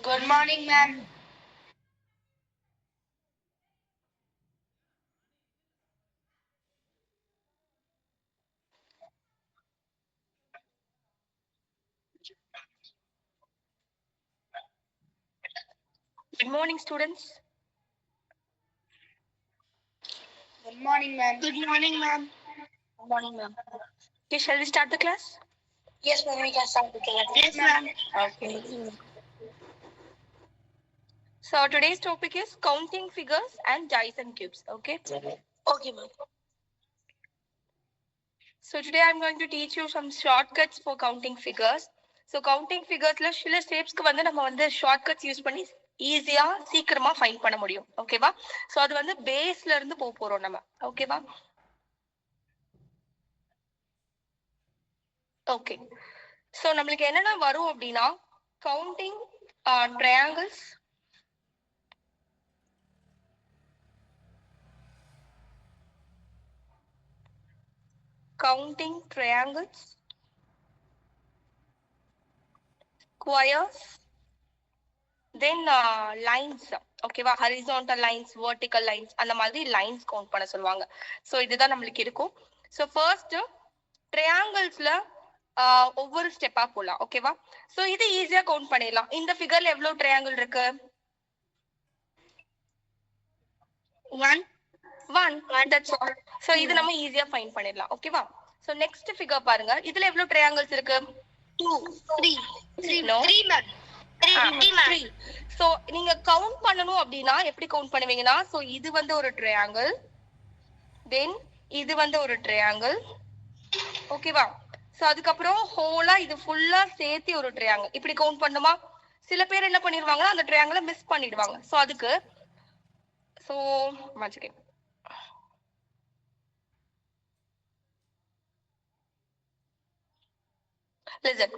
Good morning, ma'am. Good morning, students. Good morning, ma'am. Good morning, ma'am. Good morning, ma'am. Okay, shall we start the class? Yes, ma'am. We can start the class. Yes, ma'am. Okay. So today's topic is counting figures and dice and cubes. Okay. Okay, ma'am. So today I'm going to teach you some shortcuts for counting figures. So counting figuresல சில ஸ்டெப்ஸ்க்கு வந்து நம்ம வந்து shortcuts use பண்ணி ஈஸியா சீக்கிரமா find பண்ண முடியும். ஓகேவா? சோ அது வந்து பேஸ்ல இருந்து போறோம் நம்ம. ஓகேவா? ஓகே. சோ நம்மளுக்கு என்னென்ன வரும் அப்படின்னா counting triangles, counting triangles, squares, then lines. ஓகேவா, ஹரிசான்டல் லைன்ஸ், வெர்டிக்கல் லைன்ஸ், அந்த மாதிரி லைன்ஸ் கவுண்ட் பண்ண சொல்லுவாங்க. ஸோ இதுதான் நம்மளுக்கு இருக்கும். ஸோ ஃபர்ஸ்ட் ட்ரையாங்கிள்ஸ்ல ஒவ்வொரு ஸ்டெப்பா போலாம். ஓகேவா, ஸோ இது ஈஸியா கவுண்ட் பண்ணிடலாம். இந்த ஃபிகர்ல எவ்வளவு ட்ரையாங்கிள் இருக்கு? One. That's all. ஸோ இது நம்ம ஈஸியா ஃபைண்ட் பண்ணிடலாம். ஓகேவா, ஸோ நெக்ஸ்ட் ஃபிகர் பாருங்க. இதுல எவ்வளவு ட்ரையாங்கிள்ஸ் இருக்கு? 2, 3. No. 3, ma'am. 3, ma'am. 3. சோ நீங்க கவுண்ட் பண்ணனும் அப்படின்னா எப்படி கவுண்ட் பண்ணுவீங்கன்னா, சோ இது வந்து ஒரு ட்ரையாங்கிள், தென் இது வந்து ஒரு ட்ரையாங்கிள். ஓகேவா, சோ அதுக்கப்புறம் ஹோலா இது ஃபுல்லா சேர்த்து ஒரு ட்ரையாங்கிள். இப்படி கவுண்ட் பண்ணுமா? சில பேர் என்ன பண்ணிடுவாங்கன்னா அந்த ட்ரையாங்கிளை மிஸ் பண்ணிடுவாங்க. சோ அதுக்கு சோ மச்சிக்கேன் லிசன்,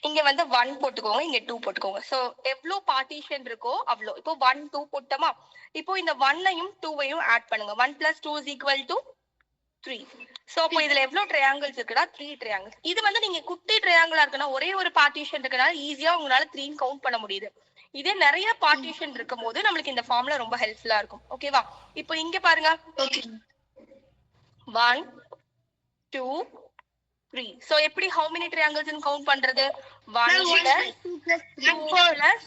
இங்க வந்து 1 போட்டுக்கோங்க, இங்க 2 போட்டுக்கோங்க. சோ எவ்வளவு பார்ட்டிஷன் இருக்கோ அவ்வளோ. இப்போ 1 2 போட்டோமா, இப்போ இந்த 1ஐயும் 2ஐயும் ஆட் பண்ணுங்க. 1 + 2 = 3. சோ அப்போ இதுல எவ்வளவு ட்ரையாங்கிள்ஸ் இருக்குன்னா 3 ட்ரையாங்கிள்ஸ். இது வந்து நீங்க குட்டி ட்ரையாங்கிளா இருக்குன்னா ஒரே ஒரு பார்ட்டிஷன் இருக்கனால ஈஸியா உங்களால 3 கவுண்ட் பண்ண முடியுது. இதே நிறைய பார்ட்டிஷன் இருக்கும் போது நம்மளுக்கு இந்த ஃபார்முலா ரொம்ப ஹெல்ப்ஃபுல்லா இருக்கும். ஓகேவா, இப்போ இங்க பாருங்க, 1 2 3. So எப்படி how many triangles in count பண்றது? 1 plus 2 plus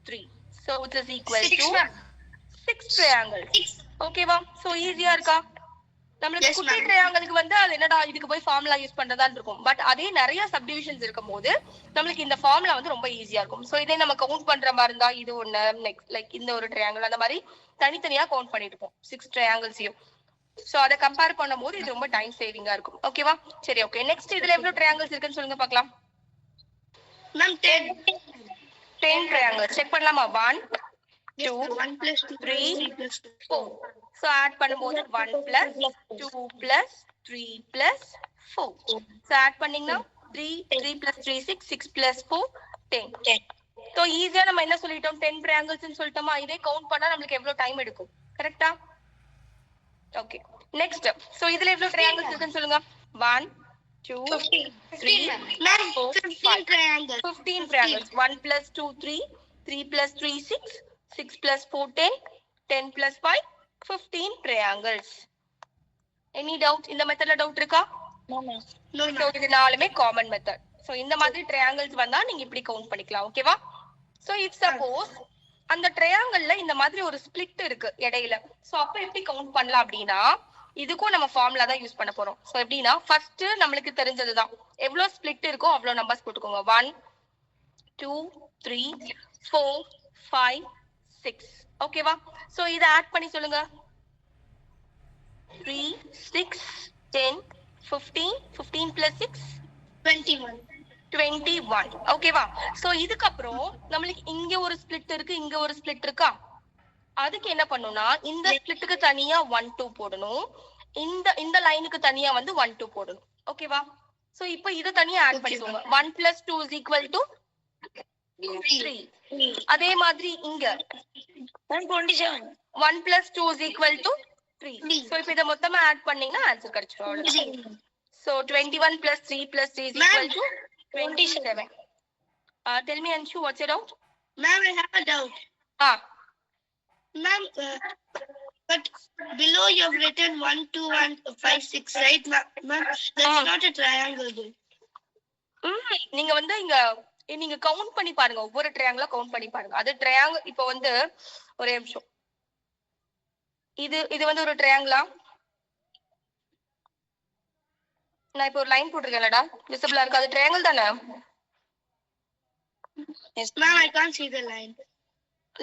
3. So it is equal to 6 triangles. ஓகேவா, so ஈஸியா இருக்கா? நம்மளுக்கு குட்டி ட்ரையாங்கிளுக்கு வந்து அது என்னடா இதுக்கு போய் ஃபார்முலா யூஸ் பண்றதான்னு இருக்கும். பட் அதே நிறைய சப்டிவிஷன்ஸ் இருக்கும் போது நம்மளுக்கு இந்த ஃபார்முலா வந்து ரொம்ப ஈஸியா இருக்கும். சோ இதே நம்ம கவுண்ட் பண்ற மாதிரி இருந்தா இது ஒண்ணு, நெக்ஸ்ட் லைக் இந்த ஒரு ட்ரையாங்கிள், அந்த மாதிரி தனித்தனியா கவுண்ட் பண்ணிட்டு இருப்போம் 6 ட்ரையாங்கிள்ஸையும். சோ அத கம்பேர் பண்ணும்போது இது ரொம்ப டைம் சேவிங்கா இருக்கும். ஓகேவா, சரி ஓகே. நெக்ஸ்ட் இதுல எவ்வளவு ட்ரையாங்கிள்ஸ் இருக்குன்னு சொல்லுங்க பார்க்கலாம். Ma'am, 10 triangles. செக் பண்ணலாமா? 1 2 1 plus 2 3 plus 4. சோ ஆட் பண்ணும்போது 1 plus 2 plus 3 plus 4. So add பண்ணீங்கன்னா 3 plus 3 6 6 plus 4 10. சோ ஈஸியா நம்ம என்ன சொல்லிட்டோம், 10 ட்ரையாங்கிள்ஸ் சொல்லிட்டோமா. இதே கவுண்ட் பண்ணா நம்மளுக்கு எவ்வளவு டைம் எடுக்கும்? கரெக்ட்டா? Okay, next. சோ இதுல எவ்வளவு ட்ரையாங்கிள்ஸ் இருக்குன்னு சொல்லுங்க. 1 2 3 4 15 triangles. 15 triangles. 1 plus 2 3 3 plus 3 6 6 plus 4 10 10 plus 5 15 triangles. Any doubt? இந்த மெத்தட்ல டவுட் இருக்கா? No, so ma'am. இது நாலுமே காமன் மெத்தட். சோ இந்த மாதிரி ட்ரையாங்கிள்ஸ் வந்தா நீங்க இப்படி கவுண்ட் பண்ணிக்கலாம். ஓகேவா, சோ இஃப் சப்போஸ் அந்த ட்ரையாங்கிள்ல இந்த மாதிரி ஒரு ஸ்பிளிட் இருக்கு இடையில, சோ அப்ப எப்படி கவுண்ட் பண்ணலாம் அப்படின்னா இதுக்கும் நம்ம ஃபார்முலா தான் யூஸ் பண்ண போறோம். சோ எப்படின்னா ஃபர்ஸ்ட் நம்மளுக்கு தெரிஞ்சதுதான், எவ்வளவு ஸ்பிளிட் இருக்கோ அவ்வளவு நம்பர்ஸ் போட்டுக்கோங்க. 1 2 3 4 5 6. ஓகேவா, சோ இத ஆட் பண்ணி சொல்லுங்க. 3 6 10 15 15 plus 6 21. 21. ஓகேவா, சோ இதுக்கப்புறம் நம்மளுக்கு இங்க ஒரு ஸ்பிளிட் இருக்கு, இங்க ஒரு ஸ்பிளிட் இருக்கா. அதுக்கு என்ன பண்ணணும்னா இந்த ஸ்பிளிட்டுக்கு தனியா 1 2 போடணும், இந்த லைனுக்கு தனியா வந்து 1 2 போடணும். ஓகேவா, சோ இப்போ இத தனியா ஆட் பண்ணிக்கோங்க. 1 plus 2 = 3. அதே மாதிரி இங்க 127. 1 plus 2 = 3. சோ இப்போ இத மொத்தமா ஆட் பண்ணீங்கன்னா ஆன்சர் கிடைச்சிடும். அவ்வளவுதான். So 21 plus 3 plus 3 = 27. Tell me Anshu, what's your doubt? Ma'am, I have a doubt. Ah, Ma'am, but below you have written 1, 2, 1, 5, 6, right? Ma'am, that's not a triangle, though. நீங்க வந்து இங்க நீங்க கவுண்ட் பண்ணி பாருங்க, ஒவ்வொரு ட்ரையாங்கிளா கவுண்ட் பண்ணி பாருங்க. அது ட்ரையாங்கிள் இப்போ வந்து ஒரே நிமிஷம். இது வந்து ஒரு ட்ரையாங்கிளா? நான் இப்போ ஒரு லைன் போட்டிருக்கேன்லடா, விசிபிளா இருக்கு, அது ட்ரையாங்கிள் தானே? Yes, ma'am, I can't see the line.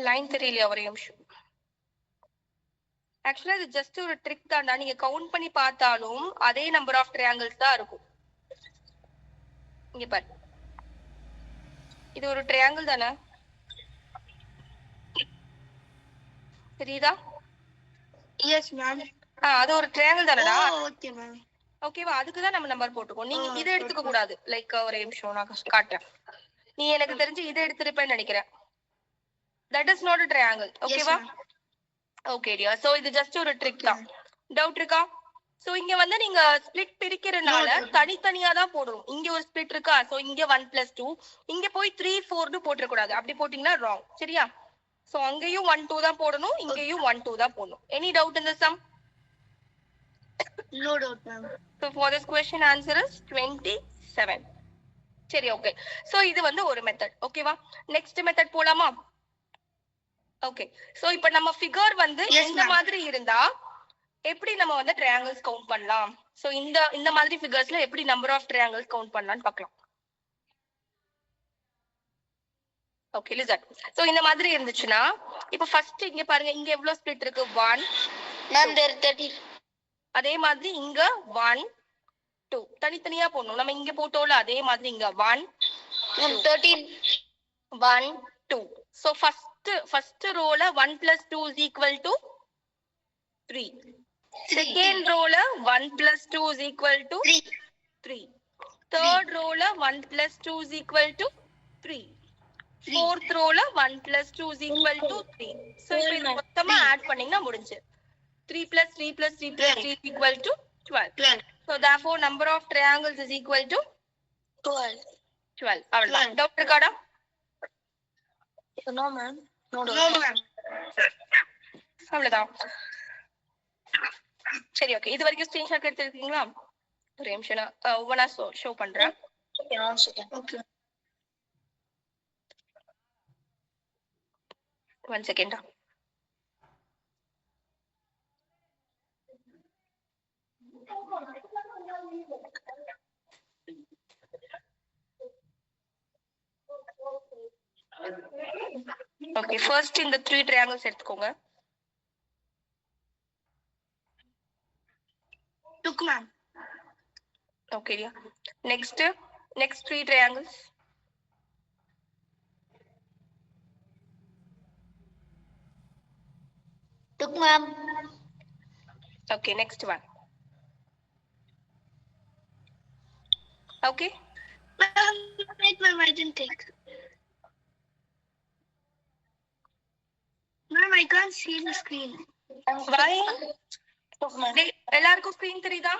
Line தெரியலையா? ஒரே நிமிஷம். ஆக்சுவலா இது ஜஸ்ட் ஒரு ட்ரிக் தான்டா, நீங்க கவுண்ட் பண்ணி பார்த்தாலும் அதே நம்பர் ஆஃப் ட்ரையாங்கிள்ஸ் தான் இருக்கும். இங்க பாரு, இது ஒரு ட்ரையாங்கிள் தானே? தெரியுதா? Yes, ma'am. அது ஒரு ட்ரையாங்கிள் தானடா? Oh, okay, ma'am. ஓகேவா? அதுக்கு தான் நம்ம நம்பர் போட்டுக்கோம். நீங்க இதை எடுத்துக்க கூடாது. லைக் ஒரே நிமிஷம் நான் காட்டுறேன். நீ எனக்கு தெரிஞ்சு இதை எடுத்துருப்பேன்னு நினைக்கிறேன். That is not a triangle. ஓகேவா? Okay dear. சோ இது ஜஸ்ட் ஒரு ட்ரிக் தான். டவுட் இருக்கா? சோ இங்க வந்து நீங்க ஸ்ப்ளிட் பிரிக்கிறனால தனித்தனியா தான் போடணும். இங்க ஒரு ஸ்ப்ளிட் இருக்கா? சோ இங்க 1 + 2, இங்க போய் 3 4 போட்டுற கூடாது. அப்படி போட்டீங்கன்னா ராங். சரியா? சோ அங்கேயும் 1 2 தான் போடணும், இங்கேயும் 1 2 தான் போடணும். Any doubt in the sum? No doubt, ma'am. So for this question answer is 27. சரி, ஓகே. சோ இது வந்து ஒரு மெத்தட். ஓகேவா? நெக்ஸ்ட் மெத்தட் போலாமா? ஓகே. சோ இப்போ நம்ம ஃபிகர் வந்து இந்த மாதிரி இருந்தா எப்படி நம்ம வந்து ட்ரையாங்கிள்ஸ் கவுண்ட் பண்ணலாம்? சோ இந்த மாதிரி ஃபிகர்ஸ்ல எப்படி நம்பர் ஆஃப் ட்ரையாங்கிள்ஸ் கவுண்ட் பண்ணலாம்னு பார்க்கலாம். Okay, listen. சோ இந்த மாதிரி இருந்துச்சுன்னா இப்போ ஃபர்ஸ்ட் இங்க பாருங்க, இங்க எவ்வளவு ஸ்ப்ளிட் இருக்கு? 1. Ma'am, there 30. அதே மாதிரி இங்க 1 2 தனித்தனியா போடணும். நம்ம இங்க போட்டோம்ல, அதே மாதிரி இங்க 1 Ma'am, 13. 1 2. So first ரோல 1 + 2 is equal to 3. Second ரோல 1 + 2 is equal to 3. Third ரோல 1 + 2 is equal to 3. Fourth ரோல 1 + 2 is equal to 3. So இப்போ இது மொத்தமா ஆட் பண்ணீங்கன்னா முடிஞ்சு. 3 + 3 + 3 + 3 is equal to 12. So therefore number of triangles is equal to 12. 12. அவ்வளவுதான். டவுட் இருக்காடா? No, ma'am. No doubt. No, ma'am. அவ்வளவுதான். சரி, ஓகே. இது வரைக்கும் ஸ்கிரீன்ஷாட் எடுத்துருக்கீங்களா? ஒரு நிமிஷம் நான் ஒவ்வொன்றா ஷோ பண்றேன். Okay, one second. Okay. 1 second. Okay, first இந்த 3 ட்ரையாங்கிள்ஸ் எடுத்துக்கோங்க. Took, ma'am. Okay, yeah. Next 3 triangles. Took, ma'am. Okay, next one. Okay. Ma'am, wait, ma'am, I didn't take. Ma'am, I can't see the screen. Why? Took, ma'am. எல்லாருக்கும் screen தெரியுதா?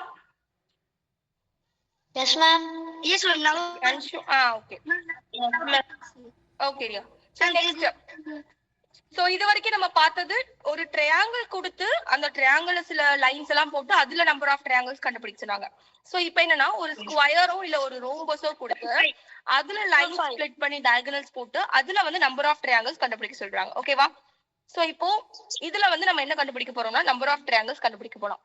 Yes, ma'am. Yes, ma'am. Now. Okay. Okay, yeah. So next. So இது வரைக்கும் நம்ம பார்த்தது ஒரு triangle கொடுத்து அந்த ட்ரையாங்கிள்ல சில லைன்ஸ் எல்லாம் போட்டு அதுல நம்பர் ஆஃப் ட்ரையாங்கிள்ஸ் கண்டுபிடிச்சாங்க. சோ இப்போ என்னன்னா ஒரு ஸ்கொயரோ இல்ல ஒரு ரோம்பஸோ கொடுத்து அதுல லைன் ஸ்ப்ளிட் பண்ணி டயகனல்ஸ் போட்டு அதுல வந்து நம்பர் ஆஃப் ட்ரையாங்கிள்ஸ் கண்டுபிடிக்க சொல்றாங்க. ஓகேவா? சோ இப்போ இதுல வந்து நம்ம என்ன கண்டுபிடிக்க போறோம்னா நம்பர் ஆஃப் ட்ரையாங்கிள்ஸ் கண்டுபிடிக்க போறோம்.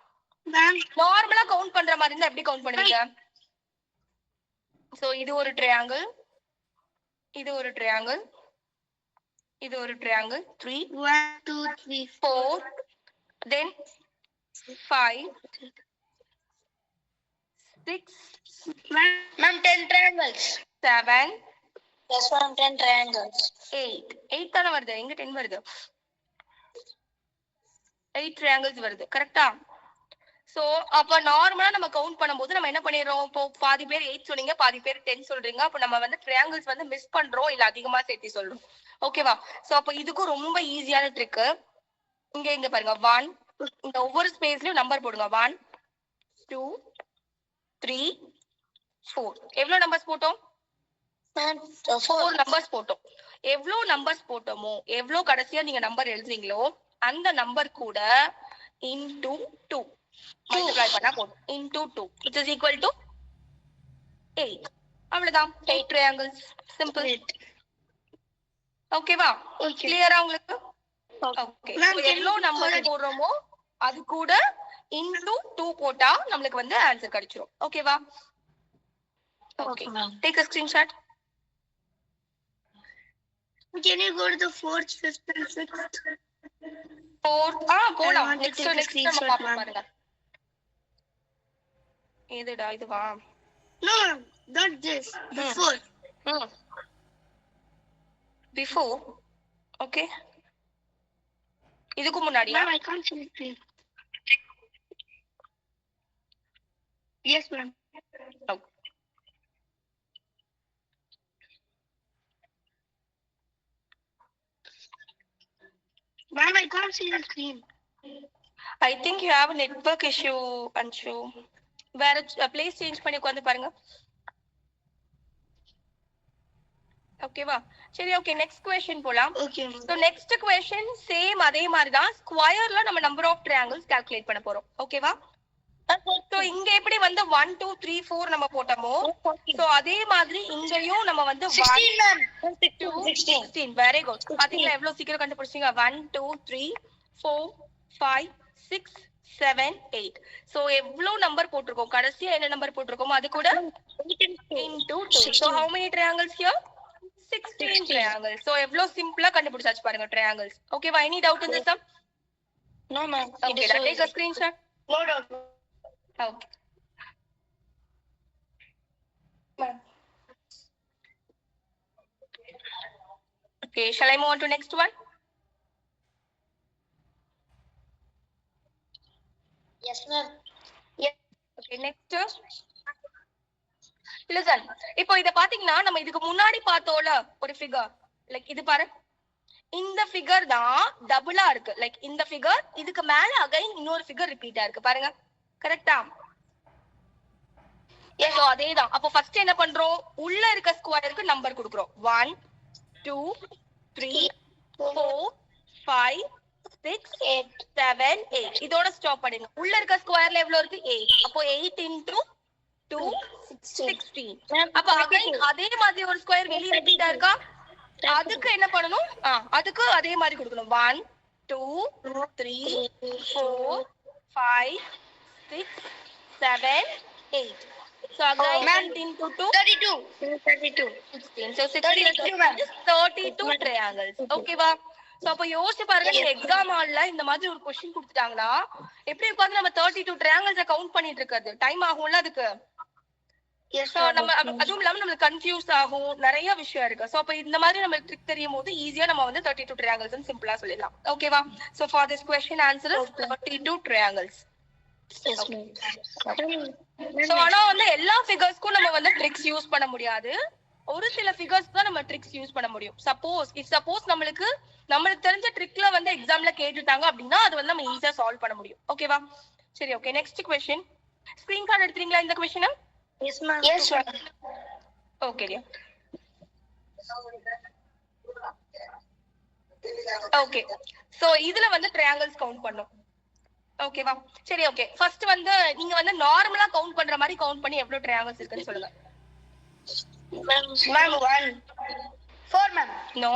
நார்மலா கவுண்ட் பண்ற மாதிரி இருந்தா எப்படி கவுண்ட் பண்ணுவீங்க? சோ இது ஒரு ட்ரையாங்கிள், இது ஒரு ட்ரையாங்கிள், இது ஒரு triangle. 3 1 2 3 4 then 5 6 Ma'am, 10 triangles. 7 Yes, ma'am, 10 triangles. 8 தான வருது, எங்க 10 வருது? 8 triangles வருது. கரெக்ட்டா? சோ அப்ப நார்மலா நம்ம கவுண்ட் பண்ணும்போது நம்ம என்ன பண்ணிரோம்? இப்போ பாதி பேர் 8 சொன்னீங்க, பாதி பேர் 10 சொல்றீங்க. அப்ப நம்ம வந்து ட்ரையாங்கிள்ஸ் வந்து மிஸ் பண்றோம் இல்ல அதிகமா சேர்த்து சொல்றோம். ஓகேவா? சோ அப்ப இதுக்கு ரொம்ப ஈஸியான ட்ரிக். இங்க பாருங்க 1, இந்த ஒவ்வொரு ஸ்பேஸ்லயும் நம்பர் போடுங்க. 1 2 3 4. எவ்வளவு நம்பர்ஸ் போட்டோம்? 4 நம்பர்ஸ் போட்டோம். எவ்வளவு நம்பர்ஸ் போட்டோமோ, எவ்வளவு கடைசியா நீங்க நம்பர் எழுதுறீங்களோ அந்த நம்பர் கூட into 2 மல்டிப்ளை பண்ணா போதும். into 2 which is equal to 8. அவ்வளவுதான் 8 triangles. Simple. ஓகேவா? கிளியரா உங்களுக்கு? ஓகே. எவ்வளவு நம்பர் போடுறோமோ அது கூட into 2 போட்டா நமக்கு வந்து ஆன்சர் கிடைச்சிரும். ஓகேவா? Okay. Take a screenshot. Can you go to the 4th, 5th and 6th? 4th போலாம். I want to Next take a நம்ம screenshot, பாப்போம் ma'am. பாருங்க. இதுடா இதுவா? No, not this. Before. Before. Okay. இதுக்கு முன்னாடியா? Ma'am, I can't see it. Yes, ma'am. Okay. Ma'am, I can't see the screen. I think you have a network issue, Anshu. வேற place change பண்ணி உட்கார்ந்து பாருங்க. ஓகேவா? சரி, okay, next question போலாம். Okay. So next question same அதே மாதிரி தான் ஸ்கொயர்ல நம்ம நம்பர் ஆஃப் ட்ரையாங்கிள்ஸ் கால்குலேட் பண்ண போறோம். ஓகேவா? சோ இங்க எப்படி வந்து 1 2 3 4 நம்ம போட்டோமோ சோ அதே மாதிரி இங்கேயும் நம்ம வந்து 16 ma'am. 16 very good. பாத்தீங்களா எவ்வளவு சீக்கிரம் கண்டுபிடிச்சீங்க? 1 2 3 4 5 6 7 8. சோ எவ்வளவு நம்பர் போட்டுருக்கோம், கடைசியா என்ன நம்பர் போட்டுருக்கோமோ அது கூட into 2. So how many triangles here? 16 triangles. So எவ்வளவு சிம்பிளா கண்டுபிடிச்சாச்சு பாருங்க triangles. ஓகேவா? Any doubt in this sum? No ma'am. Okay, take a screenshot. No doubt. Okay. Okay, shall I move on to next one? Yes ma'am. Okay, next. Listen, இப்போ இத பாத்தீங்கன்னா நம்ம இதுக்கு முன்னாடி பார்த்தோம்ல ஒரு ஃபிகர், லைக் இது பாரு, இந்த ஃபிகர் தான் டபுளா இருக்கு. லைக் இந்த ஃபிகர் இதுக்கு மேல அகைன் இன்னொரு ஃபிகர் ரிப்பீட் ஆயிருக்கு பாருங்க. கரெக்ட்டா? சோ அதேதான். அப்போ ஃபர்ஸ்ட் என்ன பண்றோம், உள்ள இருக்க ஸ்கொயருக்கு நம்பர் கொடுக்கிறோம். 1 2 3 4 5 6 7 8. இதோட ஸ்டாப் பண்ணுங்க. உள்ள இருக்க ஸ்கொயர்ல எவ்வளவு இருக்கு? 8. அப்போ 8 into 2 16. அப்ப அகைன் அதே மாதிரி ஒரு ஸ்கொயர் வெளிய ரிப்பீட் ஆயிருக்கா? அதுக்கு என்ன பண்ணணும்? அதுக்கு அதே மாதிரி கொடுக்கணும். 1 2 3 4 5 6 7 8. So again 8 into 2 32. 16. So 16 is 32 triangles. Okay வா? சோ அப்ப யோசிச்சு பாருங்க, இந்த எக்ஸாம் ஹால்ல இந்த மாதிரி ஒரு क्वेश्चन கொடுத்துட்டாங்களா எப்படி உட்கார்ந்து நம்ம 32 triangles கவுண்ட் பண்ணிட்டு இருக்கிறது? டைம் ஆகும்ல அதுக்கு. சோ நம்ம அதுவும் இல்லாம நமக்கு கன்ஃபியூஸ் ஆகும், நிறைய விஷயம் இருக்கு. சோ அப்ப இந்த மாதிரி நம்ம ட்ரிக் தெரியும் போது ஈஸியா நம்ம வந்து 32 triangles ன்னு சிம்பிளா சொல்லிடலாம். ஓகேவா? So for this question answer is 32 triangles. Yes ma'am. So ஆனா வந்து எல்லா ஃபிகர்ஸ்க்கும் நம்ம வந்து ட்ரிக்ஸ் யூஸ் பண்ண முடியாது. ஒரு சில ஃபிகர்ஸ் தான் நம்ம ட்ரிக்ஸ் யூஸ் பண்ண முடியும். சப்போஸ் நம்மளுக்கு தெரிஞ்ச ட்ரிக்ல வந்து எக்ஸாம்ல கேட்டுட்டாங்க அப்படின்னா அது வந்து நம்ம ஈஸியா சால்வ் பண்ண முடியும். ஓகேவா? சரி, okay, next question. Screen card எடுத்துறீங்களா இந்த question? Yes ma'am. Yes ma'am. Okay dear. Okay, so இதுல வந்து triangles கவுண்ட் பண்ணோம். ஓகேவா? சரி, ஓகே, ஃபர்ஸ்ட் வந்து நீங்க வந்து நார்மலா கவுண்ட் பண்ற மாதிரி கவுண்ட் பண்ணி எவ்வளவு triangles இருக்குன்னு சொல்லுங்க. Ma'am 1 4 ma'am. No.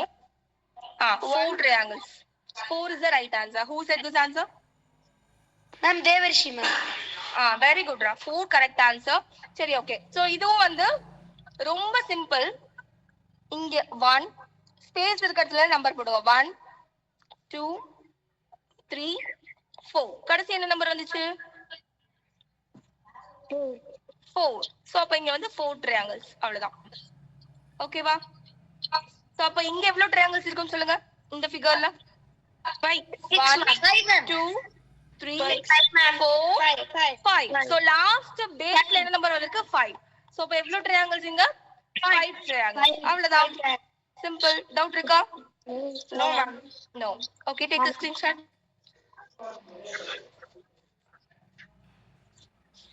4 triangles. 4 is the right answer. Who said this answer? Ma'am Devarshi ma'am. Very good ra. 4 correct answer. சரி, ஓகே. சோ இதுவும் வந்து ரொம்ப சிம்பிள். இங்க 1 ஸ்பேஸ் இருக்கிறதுல நம்பர் போடுவோம். 1 2 3 4. கடைசி என்ன நம்பர் வந்துச்சு? 4. சோ அப்ப இங்க வந்து 4 triangles. அவ்வளவுதான். ஓகேவா? சோ அப்ப இங்க எவ்வளவு triangles இருக்குன்னு சொல்லுங்க இந்த ஃபிகர்ல? 5. 1 2 3 4 5. So last baseல என்ன நம்பர் இருக்கு? 5. So அப்ப எவ்வளவு triangles இங்க? 5 triangles. அவ்வளவுதான். Simple. Doubt இருக்கா? No ma'am. No. Okay, take a screenshot.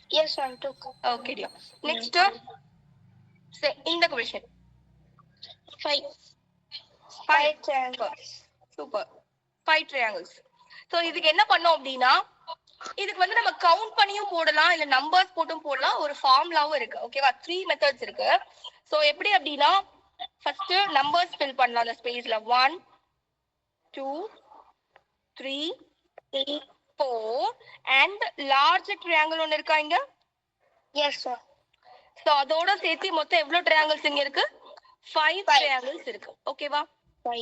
Yes ma'am. Took. Okay dear. Next, say in the question. 5. Five triangles. Super 5 triangles. So இதுக்கு என்ன பண்ணோம் அப்படின்னா இதுக்கு வந்து நம்ம கவுண்ட் பண்ணியும் போடலாம் இல்ல நம்பர்ஸ் போட்டும் போடலாம் ஒரு ஃபார்முலாவும் இருக்கு ஓகேவா 3 மெத்தட்ஸ் இருக்கு சோ எப்படி அப்படின்னா ஃபர்ஸ்ட் நம்பர்ஸ் ஃபில் பண்ணலாம் அந்த ஸ்பேஸ்ல 1 2 3 4 and large triangle ஒன்னு இருக்கா இங்க Yes, sir. சோ அதோட சேர்த்து மொத்தம் எவ்வளவு ட்ரையாங்கிள்ஸ் இங்க இருக்கு 5 ட்ரையாங்கிள்ஸ் இருக்கு ஓகேவா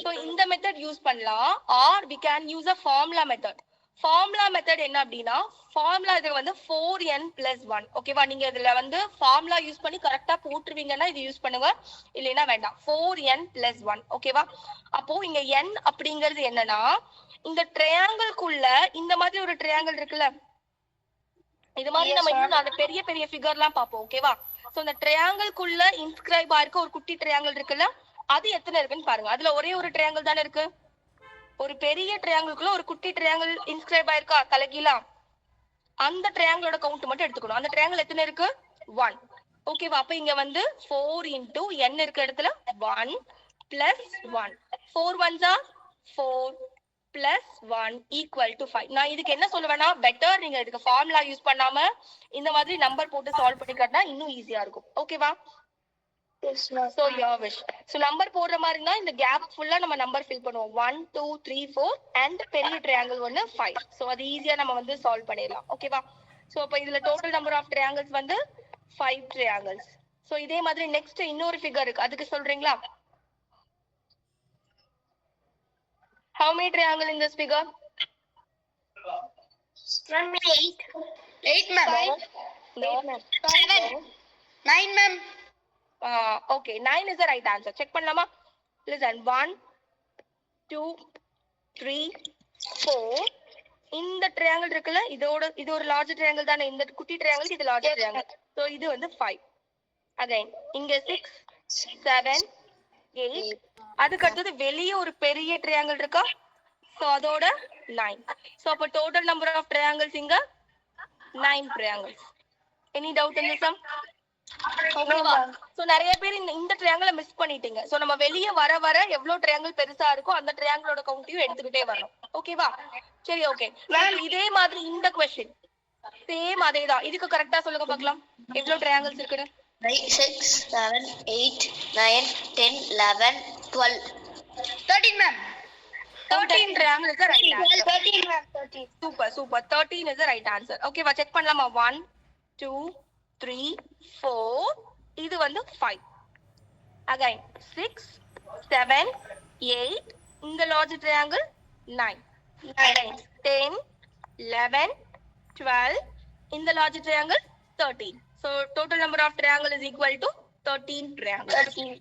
சோ இந்த மெத்தட் யூஸ் பண்ணலாம் or we can use a formula method formula method என்ன அப்படின்னா ஃபார்முலா இது வந்து 4n plus 1 ஓகேவா நீங்க இதுல வந்து ஃபார்முலா யூஸ் பண்ணி கரெக்டா போட்டுருவீங்கன்னா இது யூஸ் பண்ணுங்க இல்லைன்னா வேண்டாம் 4n plus 1 ஓகேவா அப்போ இங்க n அப்படிங்கிறது என்னன்னா இந்த ட்ரையாங்கிள்குள்ள இந்த மாதிரி ஒரு ட்ரையாங்கிள் இருக்குல்ல இது மாதிரி Yes, நம்ம sir. இன்னும் அந்த பெரிய பெரிய ஃபிகர்லாம் பார்ப்போம் ஓகேவா சோ இந்த ட்ரையாங்கிள்குள்ள இன்ஸ்கிரைப் ஆயிருக்க ஒரு குட்டி ட்ரையாங்கிள் இருக்குல்ல அது எத்தனை இருக்குன்னு பாருங்க அதுல ஒரே ஒரு ட்ரையாங்கிள் தானே இருக்கு ஒரு பெரிய ட்ரையாங்கிள்குள்ள ஒரு குட்டி ட்ரையாங்கிள் இன்ஸ்கிரைப் ஆயிருக்கா தலைகீழா அந்த ட்ரையாங்கிளோட கவுண்ட் மட்டும் எடுத்துக்கணும் அந்த ட்ரையாங்கிள் எத்தனை இருக்கு 1 ஓகேவா அப்ப இங்க வந்து 4 into n இருக்க இடத்துல 1 plus 1 4 ones are 4 plus 1 equal to 5 நான் இதுக்கு என்ன சொல்லுவேன்னா பெட்டர் நீங்க இதுக்கு ஃபார்முலா யூஸ் பண்ணாம இந்த மாதிரி நம்பர் போட்டு சால்வ் பண்ணி காட்டினா இன்னும் ஈஸியா இருக்கும் ஓகேவா Yes, ma'am. So your wish so number போடுற மாதிரினா இந்த கேப் ஃபுல்லா நம்ம நம்பர் ஃபில் பண்ணுவோம் 1 2 3 4 and பெரிய ட்ரையாங்கிள் ஒன்னு 5 சோ அது ஈஸியா நம்ம வந்து சால்வ் பண்ணிடலாம் ஓகேவா சோ அப்ப இதுல டோட்டல் நம்பர் ஆஃப் ட்ரையாங்கிள்ஸ் வந்து 5 ட்ரையாங்கிள்ஸ் சோ இதே மாதிரி நெக்ஸ்ட் இன்னொரு ஃபிகர் இருக்கு அதுக்கு சொல்றீங்களா how many triangle in this figure Ma'am, 8. 8, ma'am. no 7. 9, ma'am. okay 9 is the right answer check பண்ணலாமா listen 1 2 3 4 இந்த ட்ரையாங்கிள் இருக்குல்ல இது ஒரு லார்ஜ் ட்ரையாங்கிள் தானே இந்த குட்டி ட்ரையாங்கிள் இது லார்ஜ் ட்ரையாங்கிள் சோ இது வந்து 5 அகைன் இங்க 6 7 8 அதுக்கு அடுத்தது வெளிய ஒரு பெரிய ட்ரையாங்கிள் இருக்கா சோ அதோட 9 சோ அப்ப டோட்டல் நம்பர் ஆஃப் ட்ரையாங்கிள்ஸ் இங்க 9 triangles any doubt in this sum ஓகேவா சோ நிறைய பேர் இந்த ட்ரையாங்கிளை மிஸ் பண்ணிட்டீங்க சோ நம்ம வெளிய வர வர எவ்வளவு ட்ரையாங்கிள் பெருசா இருக்கோ அந்த ட்ரையாங்கிளோட கவுண்டையும் எடுத்துக்கிட்டே வரணும் ஓகேவா சரி ஓகே இதே மாதிரி இந்த क्वेश्चन சேம் அதேதான் இதுக்கு கரெக்ட்டா சொல்லுங்க பார்க்கலாம் எவ்வளவு ட்ரையாங்கிள்ஸ் இருக்குன்னு 6, 7, 8, 9, 10, 11, 12. 13, ma'am. 13 triangle is the right answer 13, ma'am. 13. super 13 is the right answer ஓகேவா செக் பண்ணலாமா 1 2 3 4 இது வந்து 5 again 6 7 8 இந்த லார்ஜ் ட்ரையாங்கிள் 9 again 10 11 12 இந்த large triangle 13 so total number of triangle is equal to 13 triangles 13.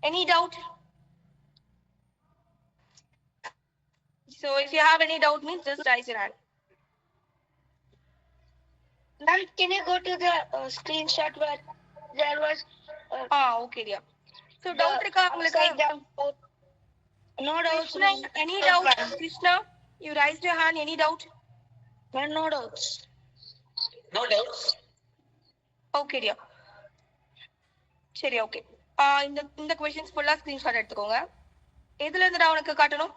any doubt so if you have any doubt means just raise your hand Ma'am, can you go to the screenshot where there was okay dear so doubt இருக்கா உங்களுக்கு upside down boat? No doubts. Krishna, ma'am. any doubt Krishna you raised your hand any doubt Ma'am, no doubts. No doubts. okay dear சரி okay இந்த questions ஃபுல்லா screenshot எடுத்துக்கோங்க எதுல இருந்து நான் உனக்கு காட்டணும்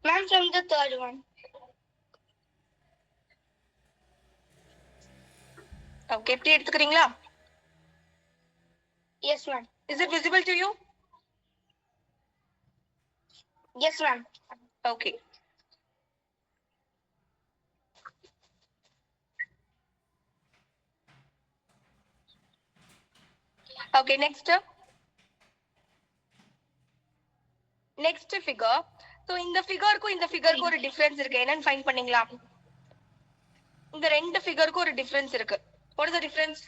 Ma'am, from the third one. Okay எப்படி எடுத்துக்கிறீங்களா Yes, ma'am. is it visible to you Yes, ma'am. okay okay next figure so இந்த ஃபிகருக்கும் இந்த ஃபிகருக்கும் ஒரு டிஃபரன்ஸ் இருக்கு என்னன்னு ஃபைண்ட் பண்ணீங்களா இந்த ரெண்டு ஃபிகருக்கும் ஒரு டிஃபரன்ஸ் இருக்கு what is the difference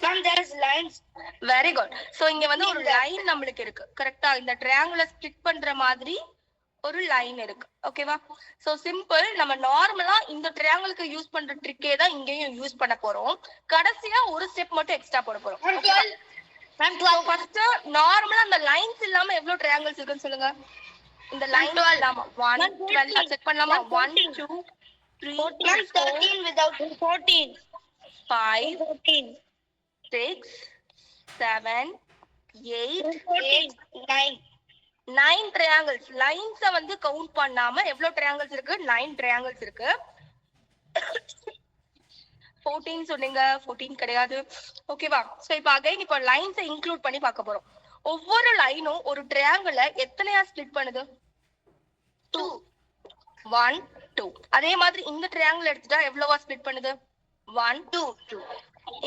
Ma'am, there is lines. Very good so இங்க வந்து ஒரு லைன் நம்மளுக்கு இருக்கு கரெக்ட்டா இந்த ட்ரையாங்கிளை ஸ்ப்ளிட் பண்ற மாதிரி ஒரு லைன் இருக்கு ஓகேவா சோ சிம்பிள் நம்ம நார்மலா இந்த ட்ரையாங்கிளுக்கு யூஸ் பண்ற ட்ரிக்கே தான் இங்கேயும் யூஸ் பண்ண போறோம் கடைசியா ஒரு ஸ்டெப் மட்டும் எக்ஸ்ட்ரா போட போறோம் Ma'am, 12. Ma'am, 12. ஃபர்ஸ்ட் நார்மலா அந்த லைன்ஸ் இல்லாம எவ்வளவு ட்ரையாங்கிள்ஸ் இருக்குன்னு சொல்லுங்க இந்த லைன் இல்லாம 1 12 செக் பண்ணலாமா 1 2 3 Ma'am, 13 without 14. 5 14. 6 7, 8, 9. 9 triangles. லைன்ஸ வந்து கவுண்ட் பண்ணாம எவ்வளவு triangles இருக்கு? 9 triangles இருக்கு. 14 சொன்னீங்க, 14 கிடையாது. ஓகேவா? சோ இப்போ அகைன் இப்போ லைன்ஸை இன்க்ளூட் பண்ணி பார்க்க போறோம். ஒவ்வொரு லைனும் ஒரு ட்ரையாங்கிளை எத்தனையா ஸ்ப்ளிட் பண்ணுது? 2. 1, 2. அதே மாதிரி இந்த ட்ரையாங்கிள் எடுத்துட்டா எவ்வளவா ஸ்ப்ளிட் பண்ணுது? 1, 2, 2.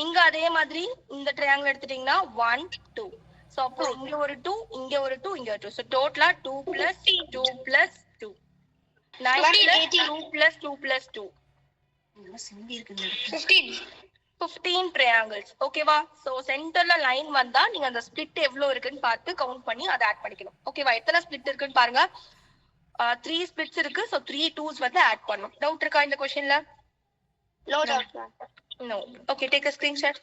இங்க அதே மாதிரி இந்த ட்ரையாங்கிள் எடுத்துட்டீங்கன்னா 1, 2. சோ அப்போ இங்க ஒரு 2, இங்க ஒரு 2, இங்க ஒரு 2. சோ டோட்டலா 2 plus 2 plus 2. 9 plus 2 plus 2 plus 2. 15 triangles. ஓகேவா? சோ சென்டர்ல லைன் வந்தா நீங்க அந்த ஸ்ப்ளிட் எவ்வளவு இருக்குன்னு பார்த்து கவுண்ட் பண்ணி அதை ஆட் பண்ணிக்கணும். ஓகேவா? எத்தனை ஸ்ப்ளிட் இருக்குன்னு பாருங்க. 3 splits இருக்கு. சோ 3 2s வந்து ஆட் பண்ணனும். டவுட் இருக்கா இந்த क्वेश्चनல? No doubt, ma'am. No. Okay, take a screenshot.